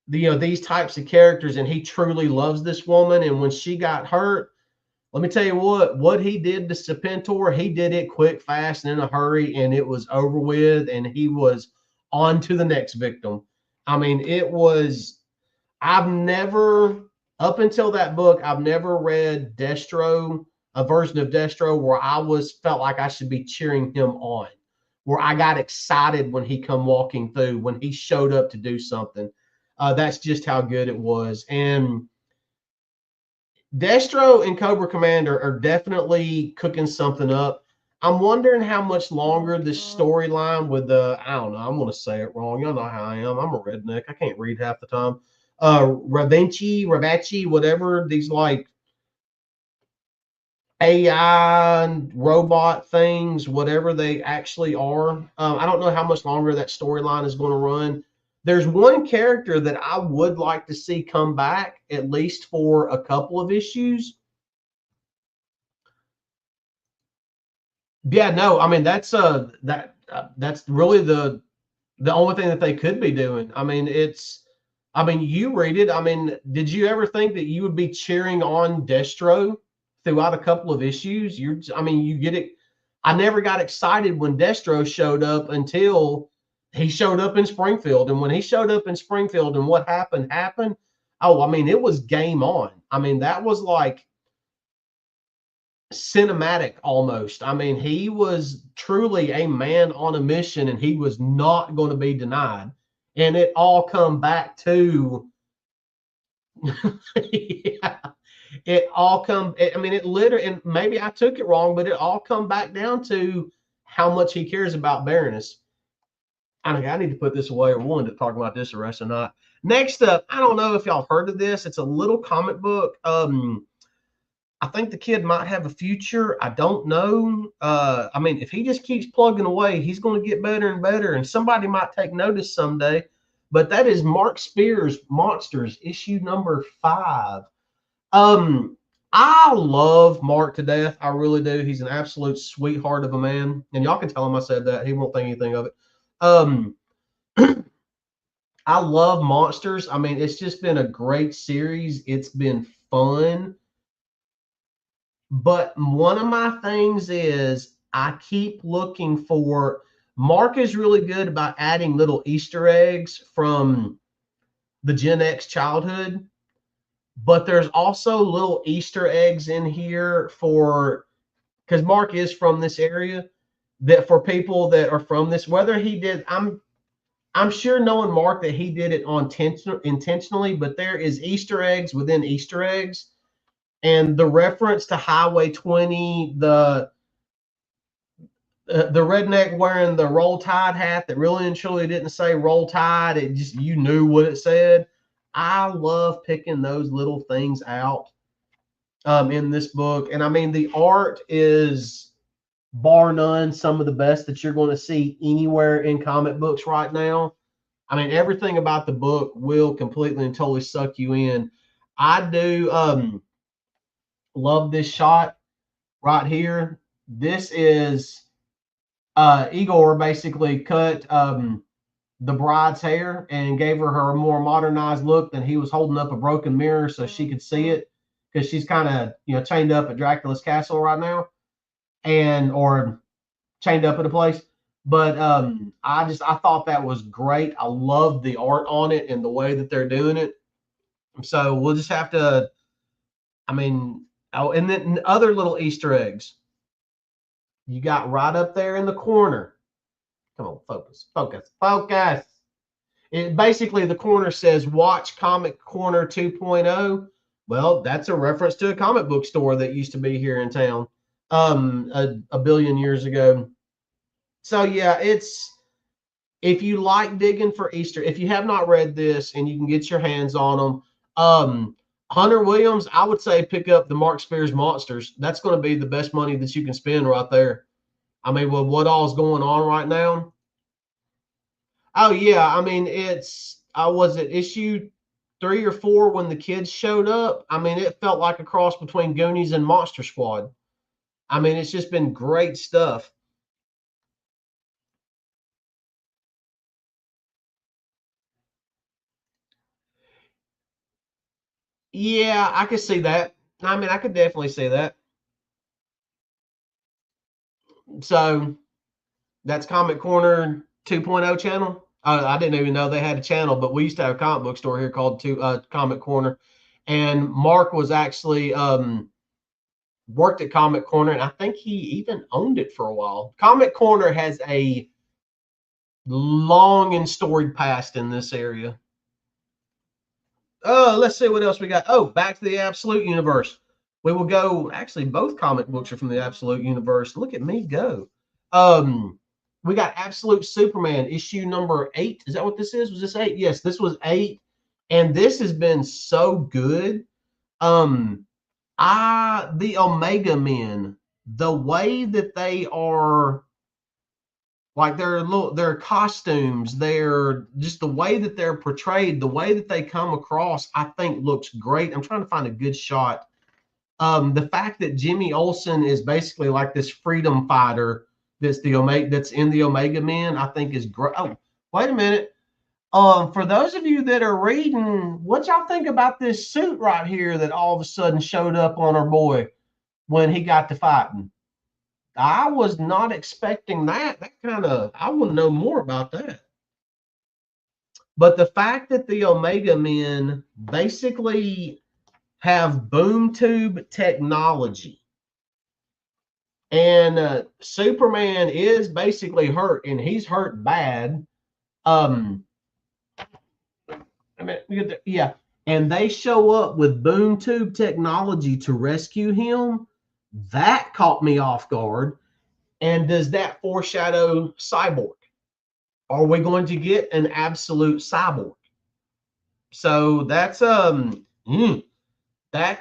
these types of characters, and he truly loves this woman. And when she got hurt, let me tell you what he did to Serpentor, he did it quick, fast, and in a hurry, and it was over with, and he was on to the next victim. I mean, I've never, up until that book, I've never read Destro, a version of Destro where felt like I should be cheering him on, where I got excited when he come walking through, when he showed up to do something. That's just how good it was. And Destro and Cobra Commander are definitely cooking something up. I'm wondering how much longer this storyline with I don't know, I'm going to say it wrong. Y'all know how I am. I'm a redneck. I can't read half the time. Ravachi, whatever, these like AI robot things, whatever they actually are. I don't know how much longer that storyline is going to run. There's one character that I would like to see come back, at least for a couple of issues. Yeah, no, I mean that's really the only thing that they could be doing. I mean, you read it. I mean, did you ever think that you would be cheering on Destro throughout a couple of issues? I mean, you get it. I never got excited when Destro showed up until he showed up in Springfield. And when he showed up in Springfield and what happened. Oh, I mean, it was game on. I mean, that was like cinematic almost. I mean, he was truly a man on a mission, and he was not going to be denied. And it all come back to yeah, it all come. I mean, it literally, and maybe I took it wrong, but it all come back down to how much he cares about Baroness. I need to put this away, or one to talk about this the rest or not. Next up, I don't know if y'all heard of this. It's a little comic book. I think the kid might have a future. I don't know. I mean, if he just keeps plugging away, he's going to get better and better, and somebody might take notice someday. But that is Mark Spears' Monsters, issue number 5. I love Mark to death. I really do. He's an absolute sweetheart of a man, and y'all can tell him I said that. He won't think anything of it. I love Monsters. I mean, it's just been a great series. It's been fun. But one of my things is I keep looking for. Mark is really good about adding little Easter eggs from the Gen X childhood, but there's also little Easter eggs in here because Mark is from this area, that for people that are from this, whether he did, I'm sure knowing Mark that he did it intentionally, but there is Easter eggs within Easter eggs. And the reference to Highway 20, the redneck wearing the Roll Tide hat that really and truly didn't say Roll Tide, it just, you knew what it said. I love picking those little things out in this book. And I mean, the art is bar none some of the best that you're going to see anywhere in comic books right now. I mean, everything about the book will completely and totally suck you in. I do love this shot right here. This is Igor basically cut the bride's hair and gave her a more modernized look. Than he was holding up a broken mirror so she could see it, because she's kind of chained up at Dracula's castle right now, and or chained up in a place. But I thought that was great. I loved the art on it and the way that they're doing it. So we'll just have to. I mean, oh, and then other little Easter eggs you got right up there in the corner. Come on, focus, focus, focus. It basically, the corner says "Watch Comic Corner 2.0." Well, that's a reference to a comic book store that used to be here in town a billion years ago. So yeah, it's, if you like digging for Easter, if you have not read this and you can get your hands on them, Hunter Williams, I would say pick up the Mark Spears Monsters. That's going to be the best money that you can spend right there. I mean, with what all's going on right now. Oh yeah, I mean, I was at issue 3 or 4 when the kids showed up. I mean, it felt like a cross between Goonies and Monster Squad. I mean, it's just been great stuff. Yeah, I could see that. I mean, I could definitely see that. So that's Comic Corner 2.0 channel. I didn't even know they had a channel, but we used to have a comic book store here called Comic Corner, and Mark was actually worked at Comic Corner, and I think he even owned it for a while. Comic Corner has a long and storied past in this area. Oh, let's see what else we got. Oh, back to the Absolute Universe. We will go. Actually, both comic books are from the Absolute Universe. Look at me go. Um, we got Absolute Superman issue number 8. Is that what this is? Was this 8? Yes, this was 8, and this has been so good. The Omega Men, the way that they are, like their costumes, their just the way that they're portrayed, the way that they come across, I think looks great. I'm trying to find a good shot. The fact that Jimmy Olsen is basically like this freedom fighter that's in the Omega Men, I think is great. Oh, wait a minute. For those of you that are reading, what y'all think about this suit right here that all of a sudden showed up on our boy when he got to fighting? I was not expecting that. I want to know more about that. But the fact that the Omega Men basically have boom tube technology, and Superman is basically hurt, and he's hurt bad. Um, I mean, yeah, and they show up with boom tube technology to rescue him. That caught me off guard. And does that foreshadow Cyborg? Are we going to get an absolute cyborg? So that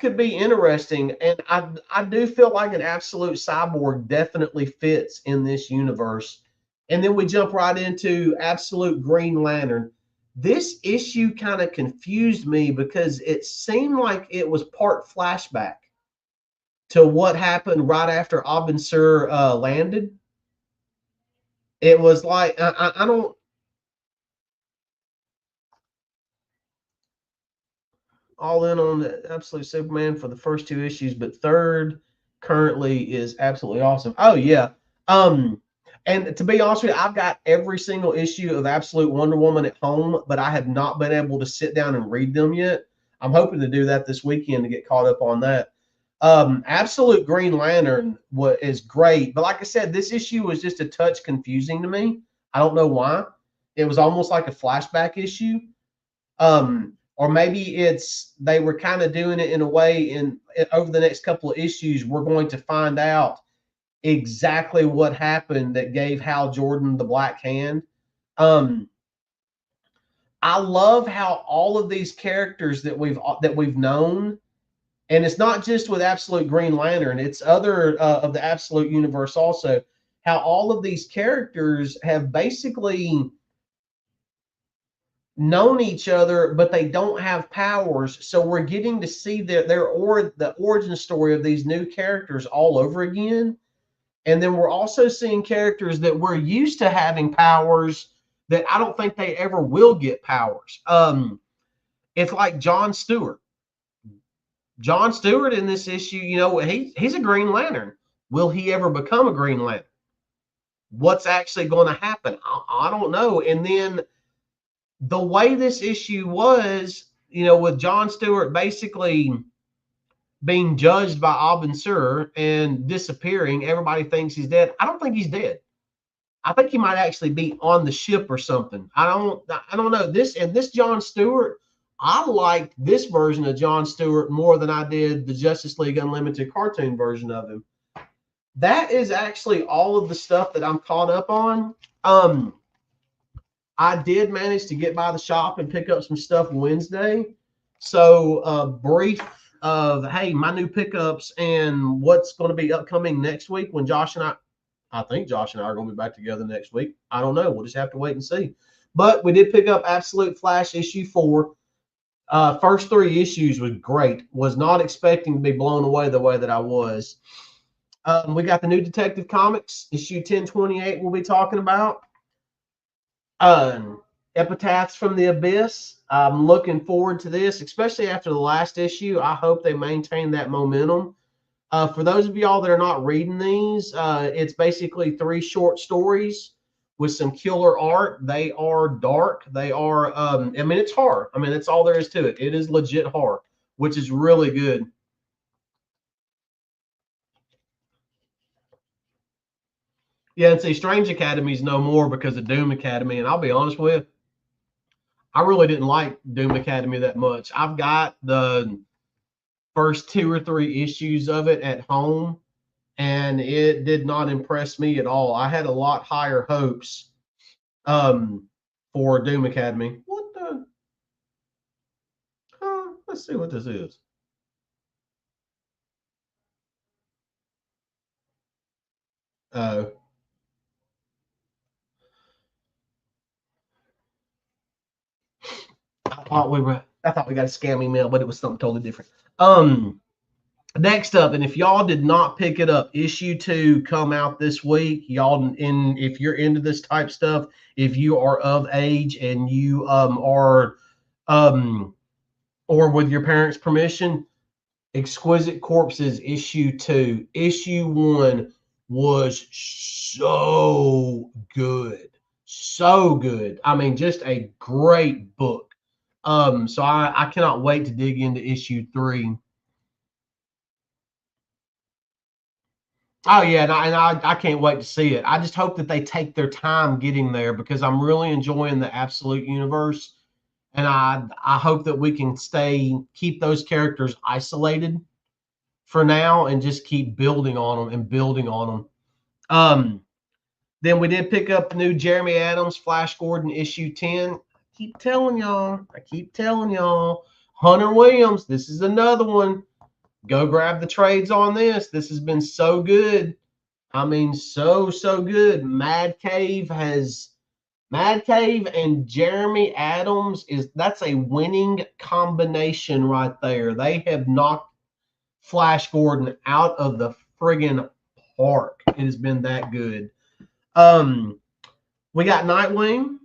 could be interesting. And I do feel like an absolute cyborg definitely fits in this universe. And then we jump right into Absolute Green Lantern. This issue kind of confused me because it seemed like it was part flashback to what happened right after Abin Sur landed. It was like I don't all in on the Absolute Superman for the first 2 issues, but third currently is absolutely awesome. Oh yeah. Um, and to be honest with you, I've got every single issue of Absolute Wonder Woman at home, but I have not been able to sit down and read them yet. I'm hoping to do that this weekend to get caught up on that. Absolute Green Lantern is great, but like I said, this issue was just a touch confusing to me. I don't know why. It was almost like a flashback issue. Or maybe they were kind of doing it in a way, over the next couple of issues we're going to find out exactly what happened that gave Hal Jordan the black hand. um I love how all of these characters that we've known, and it's not just with Absolute Green Lantern, it's other of the Absolute universe also, how all of these characters have basically known each other, but they don't have powers. So we're getting to see the origin story of these new characters all over again. And then we're also seeing characters that we're used to having powers, that I don't think they ever will get powers. It's like John Stewart. John Stewart in this issue, he's a Green Lantern. Will he ever become a Green Lantern? What's actually going to happen? I don't know. And then the way this issue was, with John Stewart basically being judged by Abin Sur and disappearing, everybody thinks he's dead. I don't think he's dead. I think he might actually be on the ship or something. I don't know. This John Stewart, I liked this version of John Stewart more than I did the Justice League Unlimited cartoon version of him. That is actually all of the stuff that I'm caught up on. I did manage to get by the shop and pick up some stuff Wednesday. So brief of, hey, my new pickups and what's going to be upcoming next week when I think Josh and I are going to be back together next week. I don't know. We'll just have to wait and see. But we did pick up Absolute Flash issue 4. First 3 issues was great. Was not expecting to be blown away the way that I was. We got the new Detective Comics, issue 1028 we'll be talking about. Epitaphs from the Abyss. I'm looking forward to this, especially after the last issue. I hope they maintain that momentum. For those of y'all that are not reading these, it's basically 3 short stories with some killer art. They are dark. They are, it's horror. That's all there is to it. It is legit horror, which is really good. Yeah, and see, Strange Academy's no more because of Doom Academy. And I'll be honest with you, I really didn't like Doom Academy that much. I've got the first 2 or 3 issues of it at home, and it did not impress me at all. I had a lot higher hopes for Doom Academy. What the? Let's see what this is. I thought we got a scam email, but it was something totally different. Next up, and if y'all did not pick it up, issue 2 come out this week. Y'all, if you're into this type stuff, if you are of age and you are or with your parents' permission, Exquisite Corpses issue 2. Issue 1 was so good. So good. Just a great book. So I cannot wait to dig into issue 3. Oh yeah, and I can't wait to see it. I just hope that they take their time getting there because I'm really enjoying the Absolute universe, and I hope that we can keep those characters isolated for now and just keep building on them and building on them. Then we did pick up the new Jeremy Adams Flash Gordon issue 10. I keep telling y'all. Hunter Williams, this is another one. Go grab the trades on this. This has been so good. So good. Mad Cave and Jeremy Adams that's a winning combination right there. They have knocked Flash Gordon out of the friggin' park. It has been that good. We got Nightwing.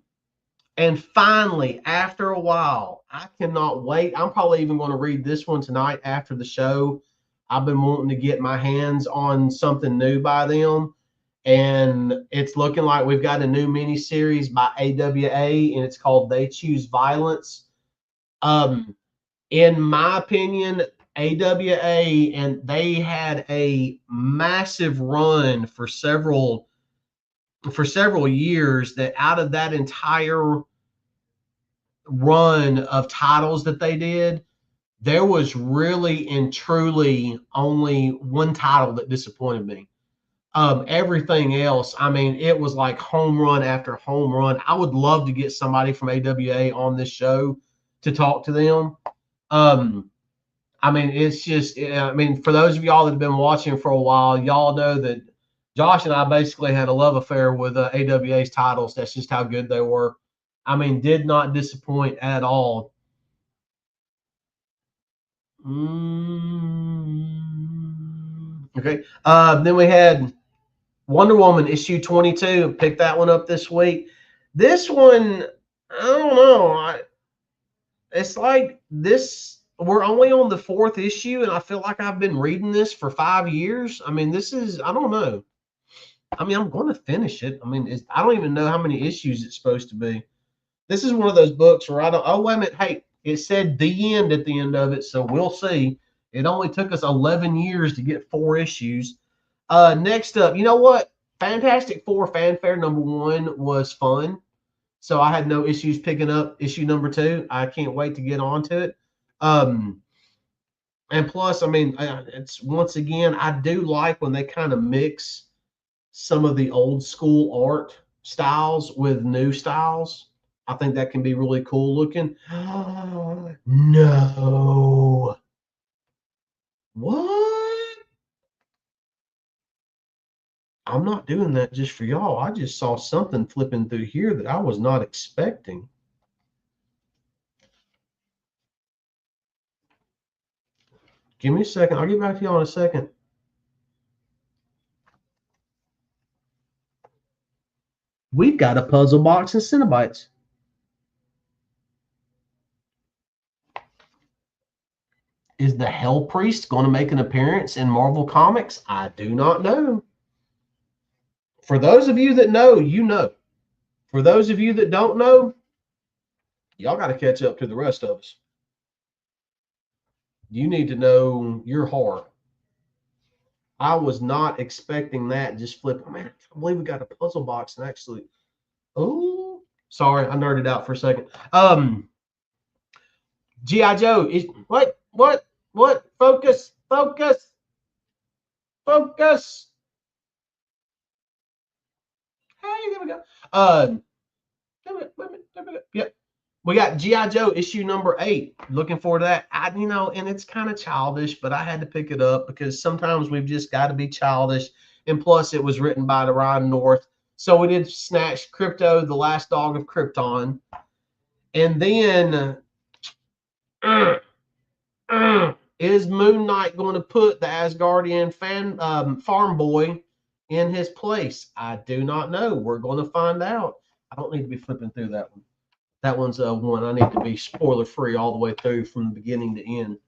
And finally, after a while, I cannot wait. I'm probably even going to read this one tonight after the show. I've been wanting to get my hands on something new by them. And it's looking like we've got a new miniseries by AWA, and it's called They Choose Violence. In my opinion, AWA, and they had a massive run for several years, that out of that entire run of titles that they did, there was really and truly only one title that disappointed me. Everything else, it was like home run after home run. I would love to get somebody from AWA on this show to talk to them. It's just, for those of y'all that have been watching for a while, y'all know that Josh and I basically had a love affair with AWA's titles. That's just how good they were. Did not disappoint at all. Okay. Then we had Wonder Woman issue 22. Picked that one up this week. This one, I don't know. It's like this. We're only on the fourth issue, and I feel like I've been reading this for 5 years. I mean, this is, I don't know. I mean, I'm going to finish it. I mean, I don't even know how many issues it's supposed to be. This is one of those books where I don't, oh, wait a minute. Hey, it said the end at the end of it, so we'll see. It only took us 11 years to get 4 issues. Next up, you know what? Fantastic Four Fanfare #1 was fun. So I had no issues picking up issue #2. I can't wait to get on to it. Um, and plus, I mean, it's once again, I do like when they kind of mix some of the old school art styles with new styles. I think that can be really cool looking. No. What? I'm not doing that just for y'all. I just saw something flipping through here that I was not expecting. Give me a second. I'll get back to y'all in a second. We've got a puzzle box and Cenobites. Is the Hell Priest going to make an appearance in Marvel Comics? I do not know. For those of you that know, you know. For those of you that don't know, y'all got to catch up to the rest of us. You need to know your horror. I was not expecting that. Just flip. Man, I can't believe we got a puzzle box and actually. Oh, sorry, I nerded out for a second. GI Joe is what? Focus, focus, focus. Hey, there we go. Yep. We got GI Joe issue #8. Looking forward to that. And it's kind of childish, but I had to pick it up because sometimes we've just got to be childish. And plus, it was written by Ryan North, so we did snatch Crypto, the last dog of Krypton, and then is Moon Knight going to put the Asgardian farm boy in his place? I do not know. We're going to find out. I don't need to be flipping through that one. That one's one I need to be spoiler free all the way through from the beginning to end.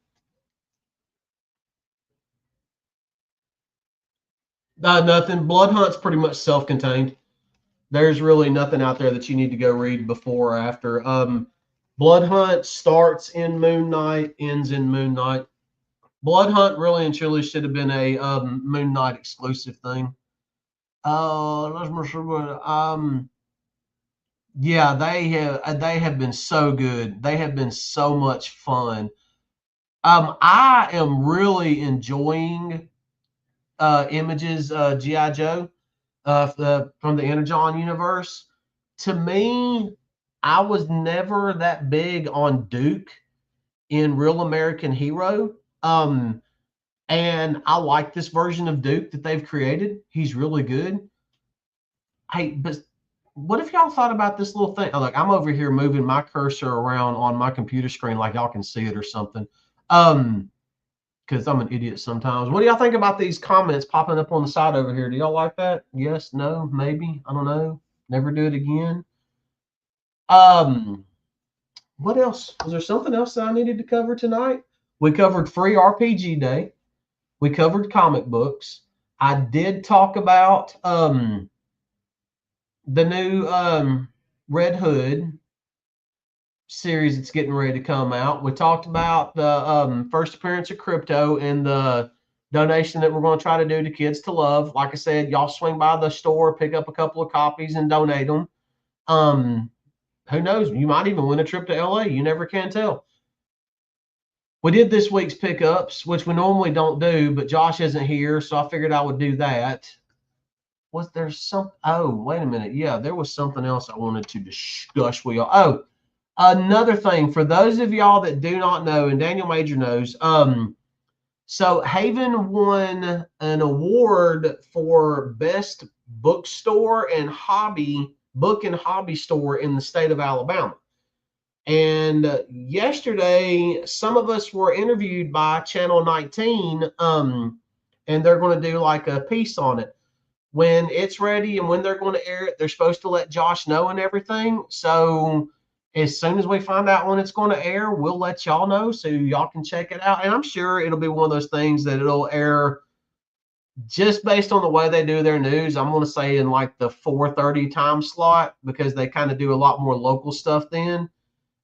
Nothing. Blood Hunt's pretty much self-contained. There's really nothing out there that you need to go read before or after. Blood Hunt starts in Moon Knight, ends in Moon Knight. Blood Hunt really and truly should have been a Moon Knight exclusive thing. Yeah, they have been so good. They have been so much fun. I am really enjoying Images GI Joe from the Energon universe. To me, I was never that big on Duke in Real American Hero. And I like this version of Duke that they've created. He's really good. Hey, but what if y'all thought about this little thing? Oh, look, I'm over here moving my cursor around on my computer screen like y'all can see it or something. Because I'm an idiot sometimes. What do y'all think about these comments popping up on the side over here? Do y'all like that? Yes, no, maybe. I don't know. Never do it again. What else? Was there something else that I needed to cover tonight? We covered Free RPG Day. We covered comic books. I did talk about the new Red Hood series that's getting ready to come out. We talked about the first appearance of Crypto and the donation that we're going to try to do to Kids to Love. Like I said, y'all swing by the store, pick up a couple of copies, and donate them. Who knows? You might even win a trip to LA. You never can tell. We did this week's pickups, which we normally don't do, but Josh isn't here, so I figured I would do that. Was there some? Oh, wait a minute. Yeah, there was something else I wanted to discuss with y'all. Oh, another thing for those of y'all that do not know, and Daniel Major knows, so Haven won an award for best bookstore and book and hobby store in the state of Alabama. And yesterday, some of us were interviewed by Channel 19, and they're going to do like a piece on it. when it's ready and when they're going to air it, they're supposed to let Josh know and everything. So as soon as we find out when it's going to air, we'll let y'all know so y'all can check it out. And I'm sure it'll be one of those things that it'll air just based on the way they do their news. I'm going to say in like the 4:30 time slot because they kind of do a lot more local stuff then.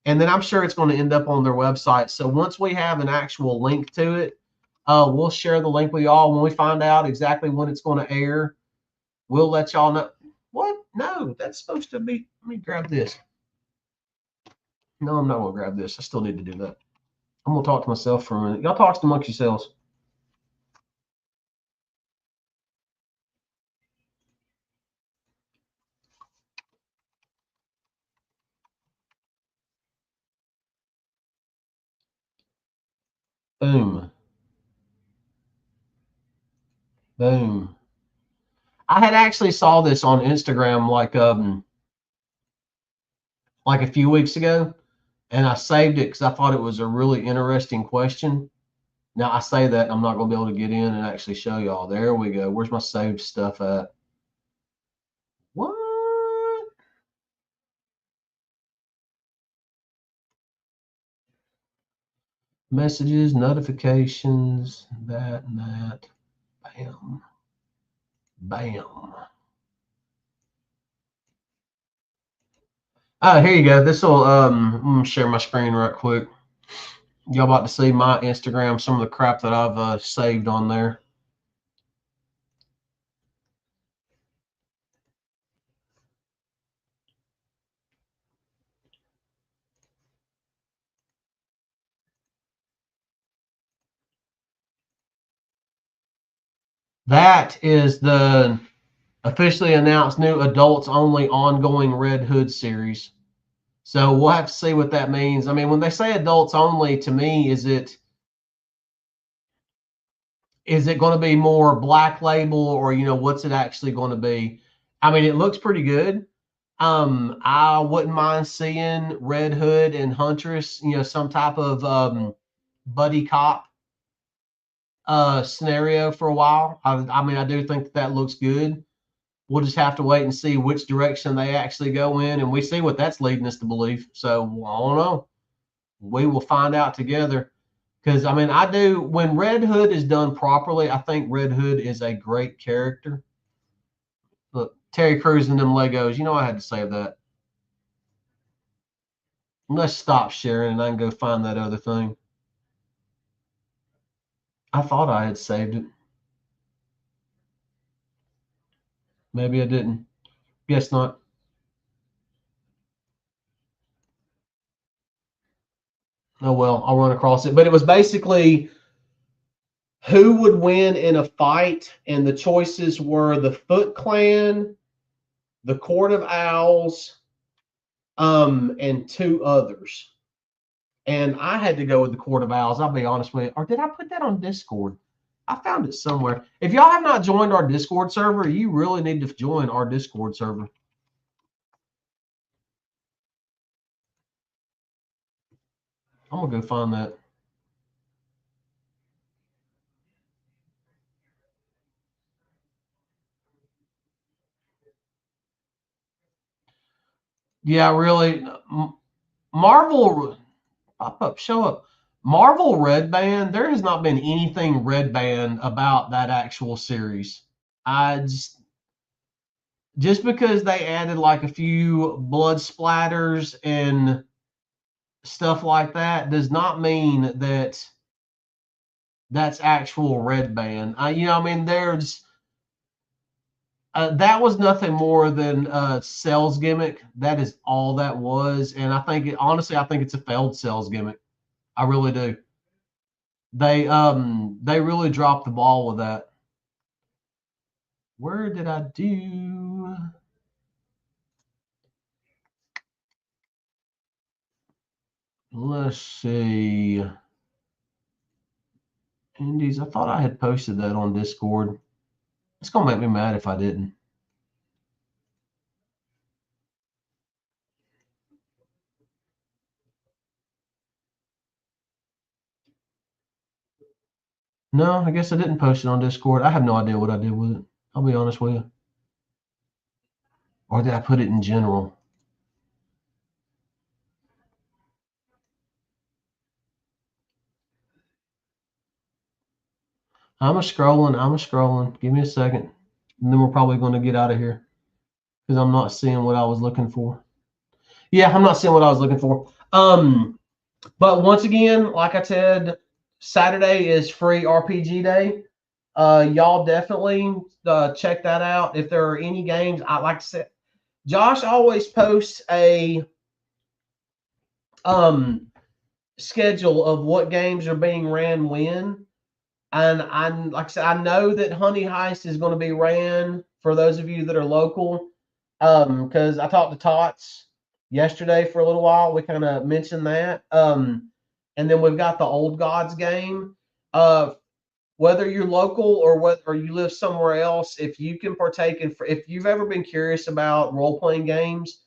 And then I'm sure it's going to end up on their website. So once we have an actual link to it, we'll share the link with y'all when we find out exactly when it's going to air. We'll let y'all know. What? No, that's supposed to be. Let me grab this. No, I'm not going to grab this. I still need to do that. I'm going to talk to myself for a minute. Y'all talk amongst yourselves. Boom. Boom. I had actually saw this on Instagram like a few weeks ago, and I saved it because I thought it was a really interesting question. Now I say that I'm not going to be able to get in and actually show y'all. There we go. Where's my saved stuff at? What? Messages, notifications, that and that. Bam. Bam. Here you go. This will I'm gonna share my screen right quick. Y'all about to see my Instagram, some of the crap that I've saved on there. That is the officially announced new adults only ongoing Red Hood series. So we'll have to see what that means. I mean, when they say adults only, to me, is it going to be more Black Label, or what's it actually going to be? I mean, it looks pretty good. I wouldn't mind seeing Red Hood and Huntress, some type of buddy cop scenario for a while. I mean, I do think that looks good. We'll just have to wait and see which direction they actually go in, and we see what that's leading us to believe. So I don't know. We will find out together. Because I mean, I do when Red Hood is done properly. I think Red Hood is a great character. Look, Terry Crews and them Legos. I had to say that. Let's stop sharing, and I can go find that other thing. I thought I had saved it. Maybe I didn't. Guess not. Oh well, I'll run across it. But it was basically who would win in a fight, and the choices were the Foot Clan, the Court of Owls, and two others. And I had to go with the Court of Owls. I'll be honest with you. Or did I put that on Discord? I found it somewhere. If y'all have not joined our Discord server, you really need to join our Discord server. I'm gonna go find that. Yeah, really. Marvel, pop up, show up. Marvel Red Band. There has not been anything Red Band about that actual series. I just because they added like a few blood splatters and stuff like that does not mean that that's actual Red Band. I mean, there's that was nothing more than a sales gimmick. That is all that was, and honestly, I think it's a failed sales gimmick. I really do. They really dropped the ball with that. Where did I do? Let's see. Indies. I thought I had posted that on Discord. It's gonna make me mad if I didn't. No, I guess I didn't post it on Discord. I have no idea what I did with it. I'll be honest with you. Or did I put it in general? I'm scrolling. Give me a second. And then we're probably going to get out of here because I'm not seeing what I was looking for. Yeah, I'm not seeing what I was looking for. But once again, like I said, Saturday is free RPG day. Y'all definitely check that out. If there are any games, I like to say, Josh always posts a schedule of what games are being ran when. And I'm like I said, I know that Honey Heist is going to be ran for those of you that are local. Because I talked to Tots yesterday for a little while. We kind of mentioned that. And then we've got the Old Gods game. Whether you're local or whether you live somewhere else, if you can partake in, if you've ever been curious about role playing games,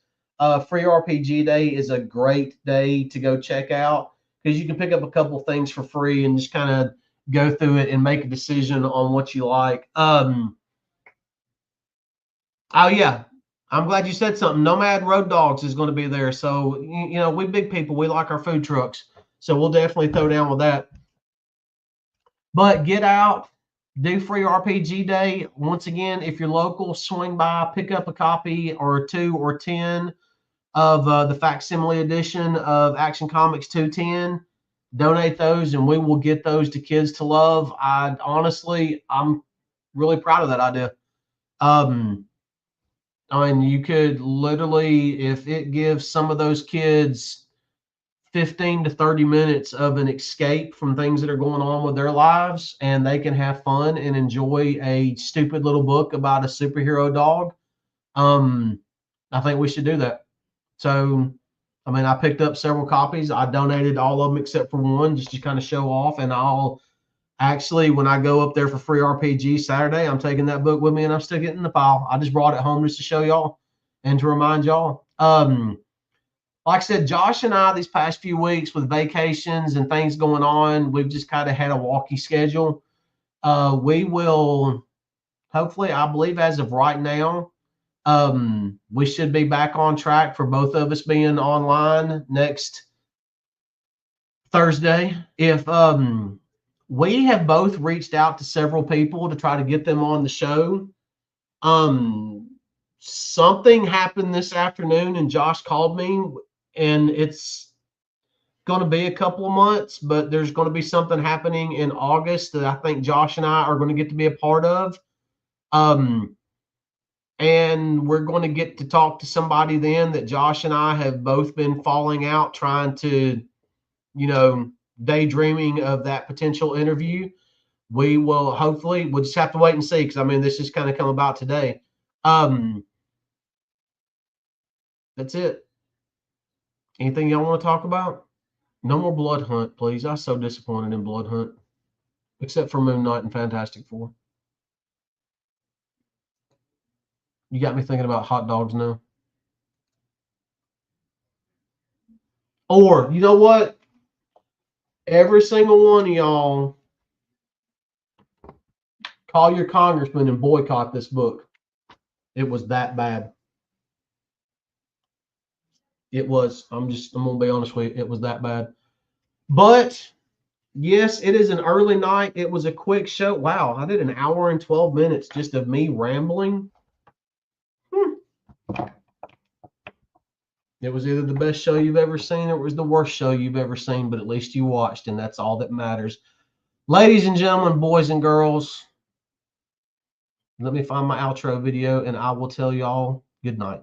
Free RPG Day is a great day to go check out because you can pick up a couple things for free and just kind of go through it and make a decision on what you like. Oh yeah, I'm glad you said something. Nomad Road Dogs is going to be there, so you know we big people, we like our food trucks, so we'll definitely throw down with that. But get out, do Free RPG Day. Once again, if you're local, swing by, pick up a copy or 2 or 10 of the facsimile edition of Action Comics 210. Donate those, and we will get those to kids to love. I'm really proud of that idea. I mean, you could literally, if it gives some of those kids 15 to 30 minutes of an escape from things that are going on with their lives and they can have fun and enjoy a stupid little book about a superhero dog, I think we should do that. So, I mean, I picked up several copies. I donated all of them except for one just to kind of show off. And I'll actually, when I go up there for Free RPG Saturday, I'm taking that book with me and I'm sticking it in the pile. I just brought it home just to show y'all and to remind y'all. Like I said, Josh and I, these past few weeks with vacations and things going on, we've just kind of had a walkie schedule. We will hopefully, I believe as of right now, we should be back on track for both of us being online next Thursday. If we have both reached out to several people to try to get them on the show. Something happened this afternoon and Josh called me, and it's going to be a couple of months, but there's going to be something happening in August that I think Josh and I are going to get to be a part of. And we're going to get to talk to somebody then that Josh and I have both been falling out, trying to, daydreaming of that potential interview. We will hopefully, we'll just have to wait and see, because I mean, this just kind of come about today. That's it. Anything y'all want to talk about? No more Blood Hunt, please. I was so disappointed in Blood Hunt, except for Moon Knight and Fantastic Four. You got me thinking about hot dogs now. Or, you know what? Every single one of y'all call your congressman and boycott this book. It was that bad. It was. I'm going to be honest with you. It was that bad. But yes, it is an early night. It was a quick show. Wow, I did an hour and 12 minutes just of me rambling. It was either the best show you've ever seen or it was the worst show you've ever seen, but at least you watched, and that's all that matters. Ladies and gentlemen, boys and girls, let me find my outro video, and I will tell y'all good night.